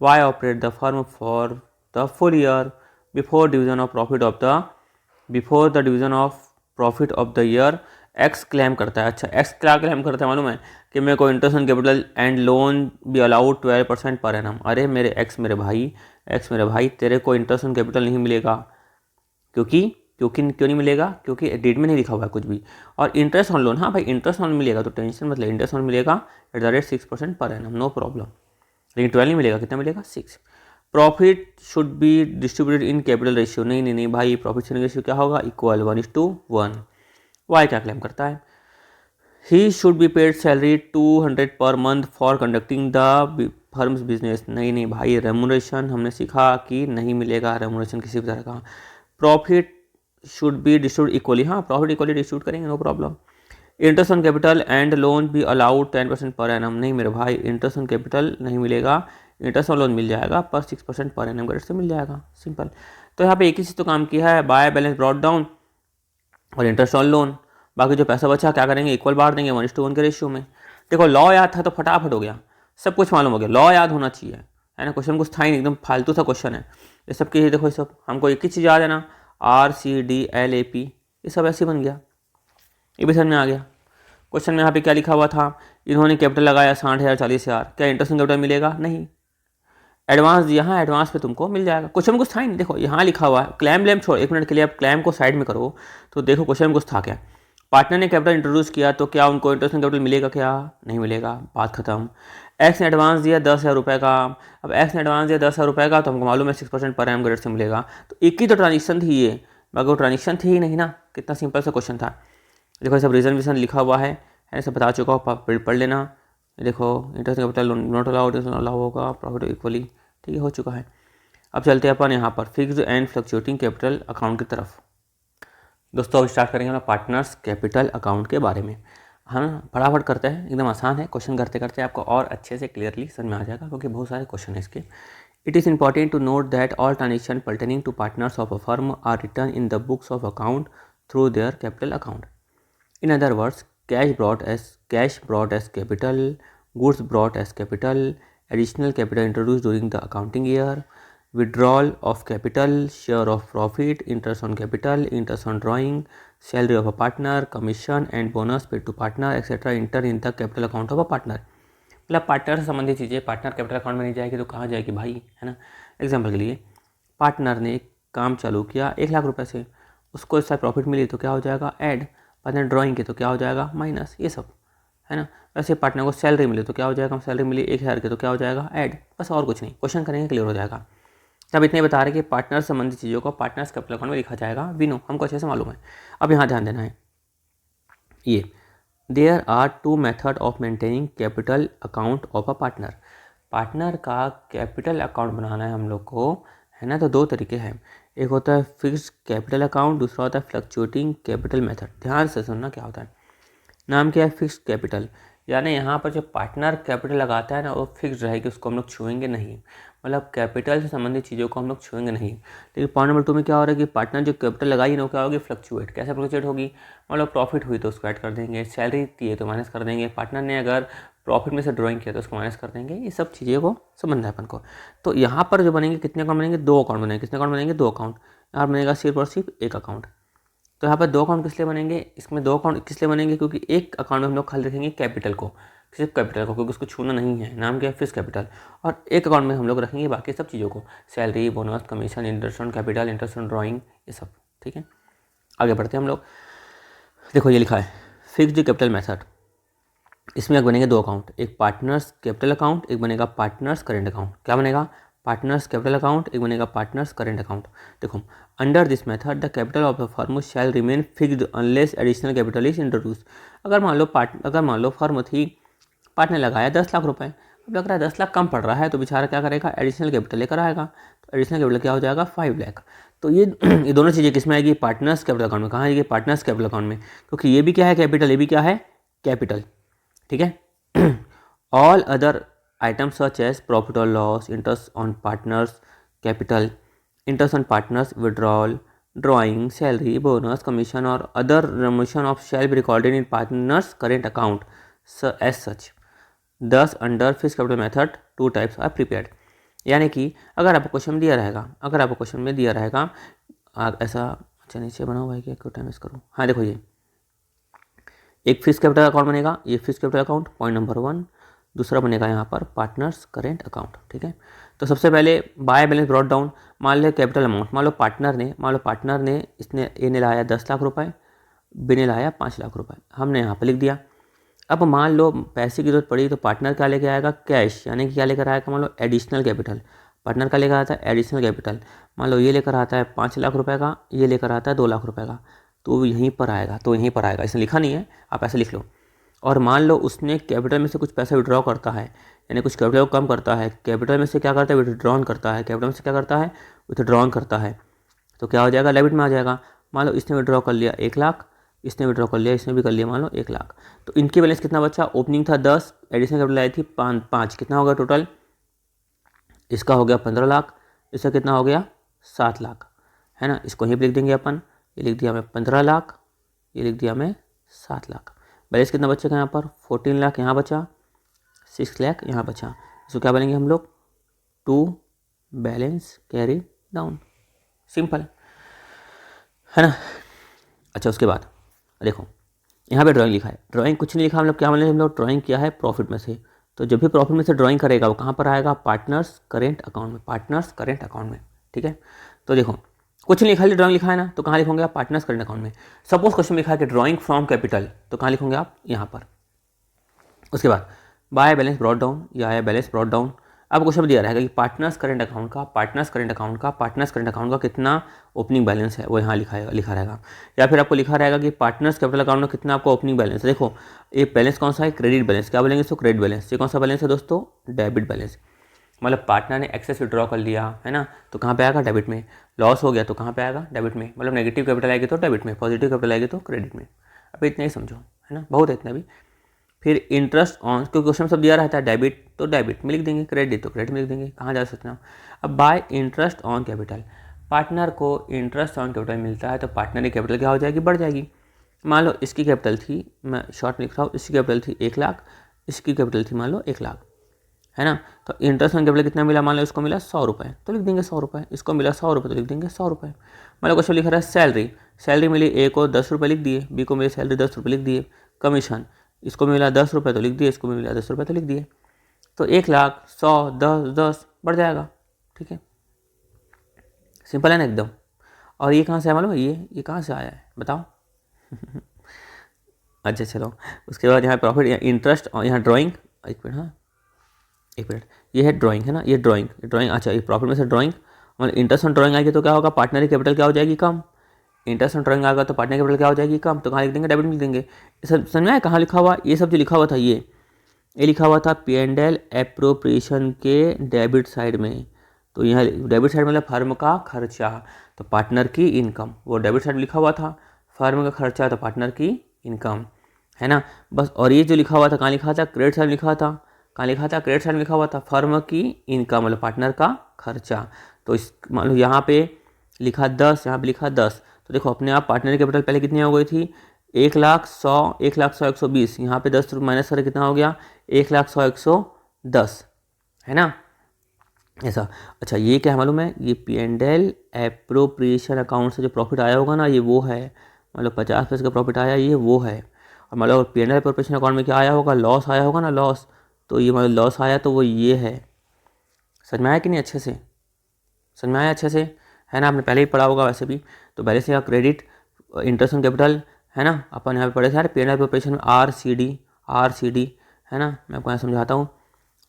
Y operate the firm for the full year before the division of profit of the year। X claim करता है। अच्छा, एक्स क्या क्लेम करता है मालूम है कि मेरे को interest on capital and loan be allowed 12% per annum. अरे मेरे मेरे भाई तेरे को इंटरेस्ट ऑन कैपिटल नहीं मिलेगा। क्यों नहीं मिलेगा, क्योंकि डीड में नहीं लिखा हुआ है कुछ भी। और इंटरेस्ट ऑन लोन, हाँ भाई इंटरेस्ट ऑन मिलेगा तो टेंशन मतलब, इंटरेस्ट ऑन मिलेगा at the rate 6% per annum, no problem. लेकिन 12 नहीं मिलेगा, कितना मिलेगा, 6। Profit should be distributed in capital ratio. नहीं भाई, प्रॉफिट शेयरिंग रेशियो क्या होगा, इक्वल 1:1। वाई क्या क्लेम करता है, he should be paid salary 200 per month for conducting the firms business. नहीं भाई, रेमुनरेशन हमने सीखा कि नहीं मिलेगा रेमुनरेशन किसी भी तरह का। Profit should be distribute equally, हाँ प्रॉफिट इक्वली डिस्ट्रीब्यूट करेंगे, no problem. Interest on capital and loan be allowed 10% per annum. नहीं मेरे भाई, इंटरेस्ट ऑन कैपिटल नहीं मिलेगा इंटरेस्ट ऑन लोन मिल जाएगा पर 6% पर एनम रेट से मिल जाएगा, सिंपल। तो यहाँ पे एक ही चीज़ तो काम किया है, बाय बैलेंस ब्रॉट डाउन और इंटरेस्ट ऑन लोन। बाकी जो पैसा बचा क्या करेंगे, इक्वल बांट देंगे 1:1 के रेशियो में। देखो लॉ याद था तो फटाफट हो गया, सब कुछ मालूम हो गया, लॉ याद होना चाहिए, है ना। क्वेश्चन कुछ था ही नहीं, एकदम फालतू सा क्वेश्चन है ये सब की। देखो ये सब हमको एक ही चीज़ याद है ना, RCDLAP, ये सब ऐसे बन गया, ये भी समझ में आ गया। क्वेश्चन में यहाँ पे क्या लिखा हुआ था, इन्होंने कैपिटल लगाया 60,000 40,000, क्या इंटरेस्ट कैपिटल मिलेगा, नहीं। एडवांस दिया, हाँ एडवांस पे तुमको मिल जाएगा। क्वेश्चन कुछ था ही नहीं, देखो यहाँ लिखा हुआ है, क्लेम ब्लेम छोड़, एक मिनट के लिए आप क्लेम को साइड में करो तो देखो क्वेश्चन कुछ था क्या। पार्टनर ने कैपिटल इंट्रोड्यूस किया तो क्या उनको इंटरेस्ट कैपिटल मिलेगा, क्या नहीं मिलेगा, बात खत्म। एक्स ने एडवांस दिया 10,000 रुपये का, अब एक्स ने एडवांस दिया 10,000 रुपये का तो हमको मालूम है 6% पर एम रेट से मिलेगा, तो एक ही तो ट्रांजेक्शन थी ये, बाकी वो ट्रांजेक्शन थी ही नहीं ना। कितना सिंपल सा क्वेश्चन था। देखो सब रीजन वीजन लिखा हुआ है सब बता चुका हो, पढ़ लेना। देखो इंटरेस्ट कैपिटल नॉट अलाउ होगा, प्रॉफिट इक्वली, ठीक है, हो चुका है। अब चलते हैं अपन यहाँ पर fixed and fluctuating capital account की तरफ। दोस्तों अब स्टार्ट करेंगे हम पार्टनर्स कैपिटल अकाउंट के बारे में। हम फटाफट करते हैं, एकदम आसान है, क्वेश्चन करते करते आपको और अच्छे से क्लियरली समझ में आ जाएगा क्योंकि बहुत सारे क्वेश्चन है इसके। It is important to note that all transaction pertaining to partners of a firm are return in the books of account through their capital account. In other words, cash brought as capital, goods brought as capital, additional capital introduced during the accounting year, withdrawal of capital, share of profit, interest on capital, interest on drawing, salary of a partner, commission and bonus paid to partner, etc. enter in the capital account of a partner। मतलब partner से संबंधित चीज़ें partner capital account में नहीं जाएगी तो कहाँ जाएगी भाई, है ना। एग्जाम्पल के लिए पार्टनर ने काम चालू किया 1,00,000 रुपये से, उसको इससे प्रॉफिट मिली तो क्या हो जाएगा, ऐड। पार्टनर ड्राइंग की तो क्या हो जाएगा, माइनस, ये सब, है ना। वैसे पार्टनर को सैलरी मिली तो क्या हो जाएगा, सैलरी मिली 1,000 की तो क्या हो जाएगा, ऐड, बस और कुछ नहीं, क्वेश्चन करेंगे क्लियर हो जाएगा। तब इतने बता रहे कि पार्टनर संबंधित चीज़ों को पार्टनर्स कैपिटल अकाउंट में लिखा जाएगा, बिनो, हमको अच्छे से मालूम है। अब यहाँ ध्यान देना है, ये there are 2 method of maintaining capital account of a partner. Partner का कैपिटल अकाउंट बनाना है हम लोग को, है ना, तो 2 तरीके हैं, एक होता है फिक्स्ड कैपिटल अकाउंट, दूसरा होता है फ्लक्चुएटिंग कैपिटल मेथड। ध्यान से सुनना क्या होता है। नाम क्या है, फिक्स्ड कैपिटल, यानी यहाँ पर जो पार्टनर कैपिटल लगाता है ना वो फिक्स्ड रहेगी, उसको हम लोग छुएंगे नहीं, मतलब कैपिटल से संबंधित चीज़ों को हम लोग छुएंगे नहीं। लेकिन पॉइंट नंबर 2 में क्या हो रहा है कि पार्टनर जो कैपिटल लगाई ना वो क्या होगी, फ्लक्चुएट। कैसे फ्लक्चुएट होगी, मतलब प्रॉफिट हुई तो उसको ऐड कर देंगे, सैलरी दी है तो माइनस कर देंगे, पार्टनर ने अगर प्रॉफिट में से ड्राइंग किया तो उसको माइनस कर देंगे, ये सब चीज़ें को समझना है अपन को। तो यहाँ पर जो बनेंगे कितने अकाउंट बनेंगे, 2 अकाउंट बनेंगे। कितने अकाउंट बनेंगे, 2 अकाउंट। यहाँ बनेगा सिर्फ और सिर्फ एक अकाउंट। तो यहाँ पर 2 अकाउंट किस लिए बनेंगे, इसमें 2 अकाउंट किस लिए बनेंगे, क्योंकि एक अकाउंट में हम लोग खाली रखेंगे कैपिटल को, सिर्फ कैपिटल को, क्योंकि उसको छूना नहीं है, नाम क्या है, फिक्स्ड कैपिटल। और एक अकाउंट में हम लोग रखेंगे बाकी सब चीज़ों को, salary, bonus, commission, interest on capital, interest on drawing, ये सब, ठीक है। आगे बढ़ते हैं हम लोग। देखो ये लिखा है फिक्स्ड कैपिटल मेथड, इसमें एक बनेंगे 2 अकाउंट, एक पार्टनर्स कैपिटल अकाउंट, एक बनेगा पार्टनर्स करेंट अकाउंट। क्या बनेगा, पार्टनर्स कैपिटल अकाउंट, एक बनेगा पार्टनर्स करेंट अकाउंट। देखो under this method the capital of the firm shall remain fixed unless additional capital is introduce. अगर मान लो फर्म थी, पार्टनर लगाया 10,00,000 रुपये, अब लग रहा है 10 लाख कम पड़ रहा है तो बेचारा क्या करेगा, एडिशनल कैपिटल लेकर आएगा, तो एडिशनल कैपिटल क्या हो जाएगा, 5 लाख। तो ये दोनों चीज़ें किस में आएगी, पार्टनर्स कैपिटल अकाउंट में। कहाँ आएगी, पार्टनर्स कैपिटल अकाउंट में, क्योंकि ये भी क्या है कैपिटल, ये भी क्या है कैपिटल, ठीक है। All other items such as profit और loss, interest on partners capital, interest on partners withdrawal, drawing, salary, bonus, commission और other remuneration of shall be recorded in partners current account as such. Thus under fixed capital method 2 types are prepared. यानी कि अगर आपको question में दिया रहेगा ऐसा, अच्छा नीचे बना हुआ है क्या, क्यों टाइम मिस करूँ, हाँ देखो ये एक फिक्स्ड कैपिटल अकाउंट बनेगा, ये fixed capital account point number 1। दूसरा बनेगा यहाँ पर पार्टनर्स करेंट अकाउंट, ठीक है। तो सबसे पहले बाय बैलेंस ब्रॉट डाउन, मान लो कैपिटल अमाउंट, मान लो पार्टनर ने इसने ए ने लाया 10,00,000 रुपये, बी ने लाया 5,00,000 रुपये, हमने यहाँ पर लिख दिया। अब मान लो पैसे की जरूरत पड़ी तो पार्टनर क्या लेकर आएगा, कैश, यानी कि क्या लेकर आएगा, मान लो एडिशनल कैपिटल। पार्टनर का लेकर आता है एडिशनल कैपिटल, मान लो ये लेकर आता है 5,00,000 रुपये का, ये लेकर आता है 2,00,000 रुपये का, तो यहीं पर आएगा, इसने लिखा नहीं है, आप ऐसे लिख लो। और मान लो उसने कैपिटल में से कुछ पैसा विड्रॉ करता है, यानी कुछ कैपिटल को कम करता है, कैपिटल में से क्या करता है, विड्रॉन करता है, कैपिटल में से क्या करता है, विथड्रॉन करता है, तो क्या हो जाएगा, डेबिट में आ जाएगा। मान लो इसने विड्रॉ कर लिया 1,00,000, इसने विड्रॉ कर लिया, इसने भी कर लिया मान लो 1,00,000, तो इनकी बैलेंस कितना बचा, ओपनिंग था 10, एडिशनल कैपिटल आई थी 5, कितना होगा टोटल इसका हो गया 15 लाख, इसका कितना हो गया 7 लाख, है ना। इसको यहीं पर लिख देंगे अपन, ये लिख दिया हमें 15 लाख, ये लिख दिया हमें 7 लाख। बैलेंस कितना बचेगा यहाँ पर 14 लाख यहाँ बचा, 6 लाख यहाँ बचा। इसको क्या बोलेंगे हम लोग, to balance carry down, simple, है ना। अच्छा उसके बाद देखो यहाँ पे ड्राइंग लिखा है, ड्राइंग कुछ नहीं लिखा, हम लोग क्या बोले, हम लोग ड्राइंग किया है प्रॉफिट में से। तो जब भी प्रॉफिट में से ड्राइंग करेगा वो कहाँ पर आएगा, पार्टनर्स करेंट अकाउंट में, पार्टनर्स करेंट अकाउंट में, ठीक है। तो देखो कुछ नहीं लिखा है, ड्राइंग लिखा है ना, तो कहाँ लिखोगे आप, पार्टनर्स करेंट अकाउंट में। सपोज क्वेश्चन में लिखा है कि ड्राइंग फ्रॉम कैपिटल, तो कहाँ लिखोगे आप, यहाँ पर। उसके बाद बाय बैलेंस ब्रॉट डाउन या बैलेंस ब्रॉट डाउन, अब क्वेश्चन में दिया रहेगा कि पार्टनर्स करेंट अकाउंट का, पार्टनर्स करेंट अकाउंट का, पार्टनर्स करेंट अकाउंट का कितना ओपनिंग बैलेंस है वो यहाँ लिखा रहेगा। या फिर आपको लिखा रहेगा कि पार्टनर्स कैपिटल अकाउंट में कितना आपका ओपनिंग बैलेंस है। देखो ये बैलेंस कौन सा है, क्रेडिट बैलेंस, क्या बोलेंगे इसको, क्रेडिट बैलेंस। ये कौन सा बैलेंस है दोस्तों, डेबिट बैलेंस। मतलब पार्टनर ने एक्सेस विड्रॉ कर लिया है ना, तो कहाँ पे आएगा, डेबिट में। लॉस हो गया तो कहाँ पे आएगा, डेबिट में। मतलब नेगेटिव कैपिटल आएगी तो डेबिट में, पॉजिटिव कैपिटल आएगी तो क्रेडिट में। अब इतना ही समझो, है ना, बहुत है इतना भी। फिर इंटरेस्ट ऑन, क्योंकि क्वेश्चन सब दिया रहता है, डेबिट तो डेबिट में लिख देंगे, क्रेडिट तो क्रेडिट में लिख देंगे, कहाँ जा सोचना। अब bye interest on capital, partner को इंटरेस्ट ऑन कैपिटल मिलता है तो पार्टनर की कैपिटल क्या हो जाएगी, बढ़ जाएगी। मान लो इसकी कैपिटल थी, मैं शॉर्ट लिख रहा हूँ, इसकी कैपिटल थी 1 लाख, इसकी कैपिटल थी मान लो 1 लाख, है ना। तो इंटरेस्ट ऑन कैपिटल कितना मिला, मान लो इसको मिला 100 रुपये, तो लिख देंगे 100 रुपये। इसको मिला 100 रुपये तो लिख देंगे 100 रुपये। मान लो क्वेश्चन लिखा रहा है सैलरी, सैलरी मिली ए को 10 रुपये लिख दिए, बी को मिली सैलरी 10 रुपये लिख दिए। कमीशन, इसको मिला 10 रुपये तो लिख दिए, इसको मिला 10 रुपये तो लिख दिए। तो 1 लाख 100 10 10 बढ़ जाएगा, ठीक है, सिंपल है ना एकदम। और ये कहाँ से आया मालूम है, ये कहाँ से आया है बताओ। अच्छा चलो, उसके बाद यहाँ प्रॉफिट, यहाँ इंटरेस्ट, यहाँ ड्राइंग, एक मिनट, हाँ एक मिनट, ये है ड्राइंग, है ना, ये ड्राइंग। अच्छा ये प्रॉफिट में से ड्राइंग, मतलब इंटरेस्ट ऑन ड्राइंग आएगी तो क्या होगा, पार्टनर की कैपिटल क्या हो जाएगी, कम। इंटरेस्ट ऑन ड्राइंग आएगा तो पार्टनर की कैपिटल क्या हो जाएगी, कम। तो कहाँ लिख देंगे, डेबिट में लिख देंगे। सब समझ में आया कहाँ लिखा हुआ, ये सब जो लिखा हुआ था, ये लिखा हुआ था P&L एप्रोप्रिएशन के डेबिट साइड में। तो यहाँ डेबिट साइड मतलब फर्म का खर्चा, तो पार्टनर की इनकम, वो डेबिट साइड लिखा हुआ था, फर्म का खर्चा तो पार्टनर की इनकम, है ना, बस। और ये जो लिखा हुआ था कहाँ लिखा था, क्रेडिट साइड लिखा था, कहाँ लिखा था, क्रेडिट साइड लिखा हुआ था, फर्म की इनकम मतलब पार्टनर का खर्चा। तो इस मान लो यहाँ पे लिखा 10, यहाँ पे लिखा 10, तो देखो अपने आप पार्टनर की कैपिटल पहले कितनी हो गई थी, 1 लाख 100, 1 लाख 100 120, यहाँ पे 10 माइनस कर कितना हो गया, 1 लाख 100 110, है ना, ऐसा। अच्छा ये क्या है मालूम है, ये P&L एप्रोप्रिएशन अकाउंट से जो प्रॉफिट आया होगा ना, ये वो है, मतलब 50% का प्रॉफिट आया, ये वो है। और मतलब P&L एप्रोप्रिएशन अकाउंट में क्या आया होगा, लॉस आया होगा ना, लॉस, तो ये मतलब लॉस आया तो वो ये है। समझ में आया कि नहीं, अच्छे से समझ में आया, अच्छे से, है ना, आपने पहले ही पढ़ा होगा वैसे भी। तो पहले से क्रेडिट, इंटरेस्ट ऑन कैपिटल, है ना, अपन यहाँ पे पढ़े थे P&L एप्रोप्रिएशन में RCD, है ना। मैं आपको यहाँ समझाता हूँ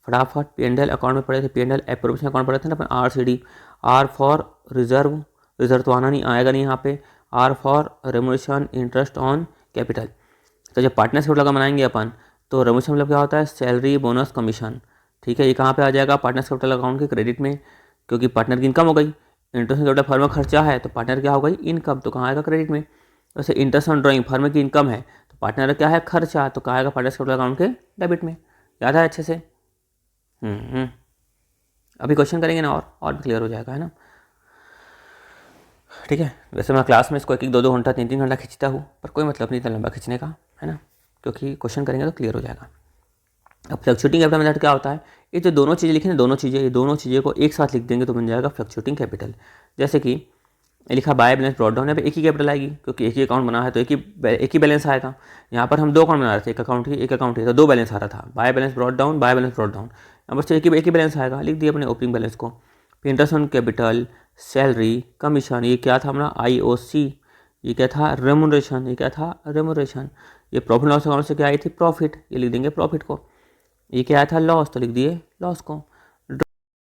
फटाफट। P&L अकाउंट में पढ़े थे, P&L एप्रोप्रिएशन अकाउंट पढ़े थे ना अपन, RCD, R for reserve, reserve तो आना नहीं, आएगा नहीं यहाँ पे, R for remuneration interest on capital. तो जब पार्टनर्स कैपिटल का बनाएंगे अपन, तो रेम्युनरेशन मतलब क्या होता है, सैलरी बोनस कमीशन, ठीक है। ये कहाँ पे आ जाएगा, पार्टनर्स कैपिटल अकाउंट के क्रेडिट में, क्योंकि पार्टनर की इनकम हो गई। इंटरेस्ट ऑन कैपिटल फर्म का खर्चा है तो पार्टनर क्या हो गई, इनकम, तो कहाँ आएगा, क्रेडिट में। वैसे इंटरेस्ट ऑन ड्राइंग फर्म की इनकम है तो पार्टनर क्या है, खर्चा, तो कहाँ आएगा, पार्टनर्स कैपिटल अकाउंट के डेबिट में। याद है अच्छे से। अभी क्वेश्चन करेंगे ना, और भी क्लियर हो जाएगा, है ना, ठीक है। वैसे मैं क्लास में इसको 1-1 2-2 घंटा 3-3 घंटा खींचता हूँ, पर कोई मतलब नहीं इतना लंबा खींचने का, है ना, क्योंकि क्वेश्चन करेंगे तो क्लियर हो जाएगा। अब फ्लक्चुएटिंग कैपिटल मेथड क्या होता है, ये जो दोनों चीज़ें लिखी ना, ये दोनों चीज़ें को एक साथ लिख देंगे तो बन जाएगा फ्लक्चुएटिंग कैपिटल। जैसे कि लिखा बाय बैलेंस ब्रॉट डाउन, यहाँ पे एक ही कैपिटल आएगी क्योंकि एक ही अकाउंट बना है तो एक ही बैलेंस आएगा। यहाँ पर हम 2 अकाउंट बना रहे थे, एक अकाउंट ही तो 2 बैलेंस आ रहा था, by balance brought down, by balance brought down. यहाँ पर एक ही बैलेंस आएगा, लिख दिया अपने ओपनिंग बैलेंस को। Interest on capital, salary, commission, ये क्या था हमारा IOC, ये क्या था, रेम्युनरेशन, ये क्या था, रेम्युनरेशन। ये प्रॉफिट लॉस अकाउंट से क्या आई थी, प्रॉफिट, ये लिख देंगे प्रॉफिट को। ये क्या आया था, लॉस, तो लिख दिए लॉस को।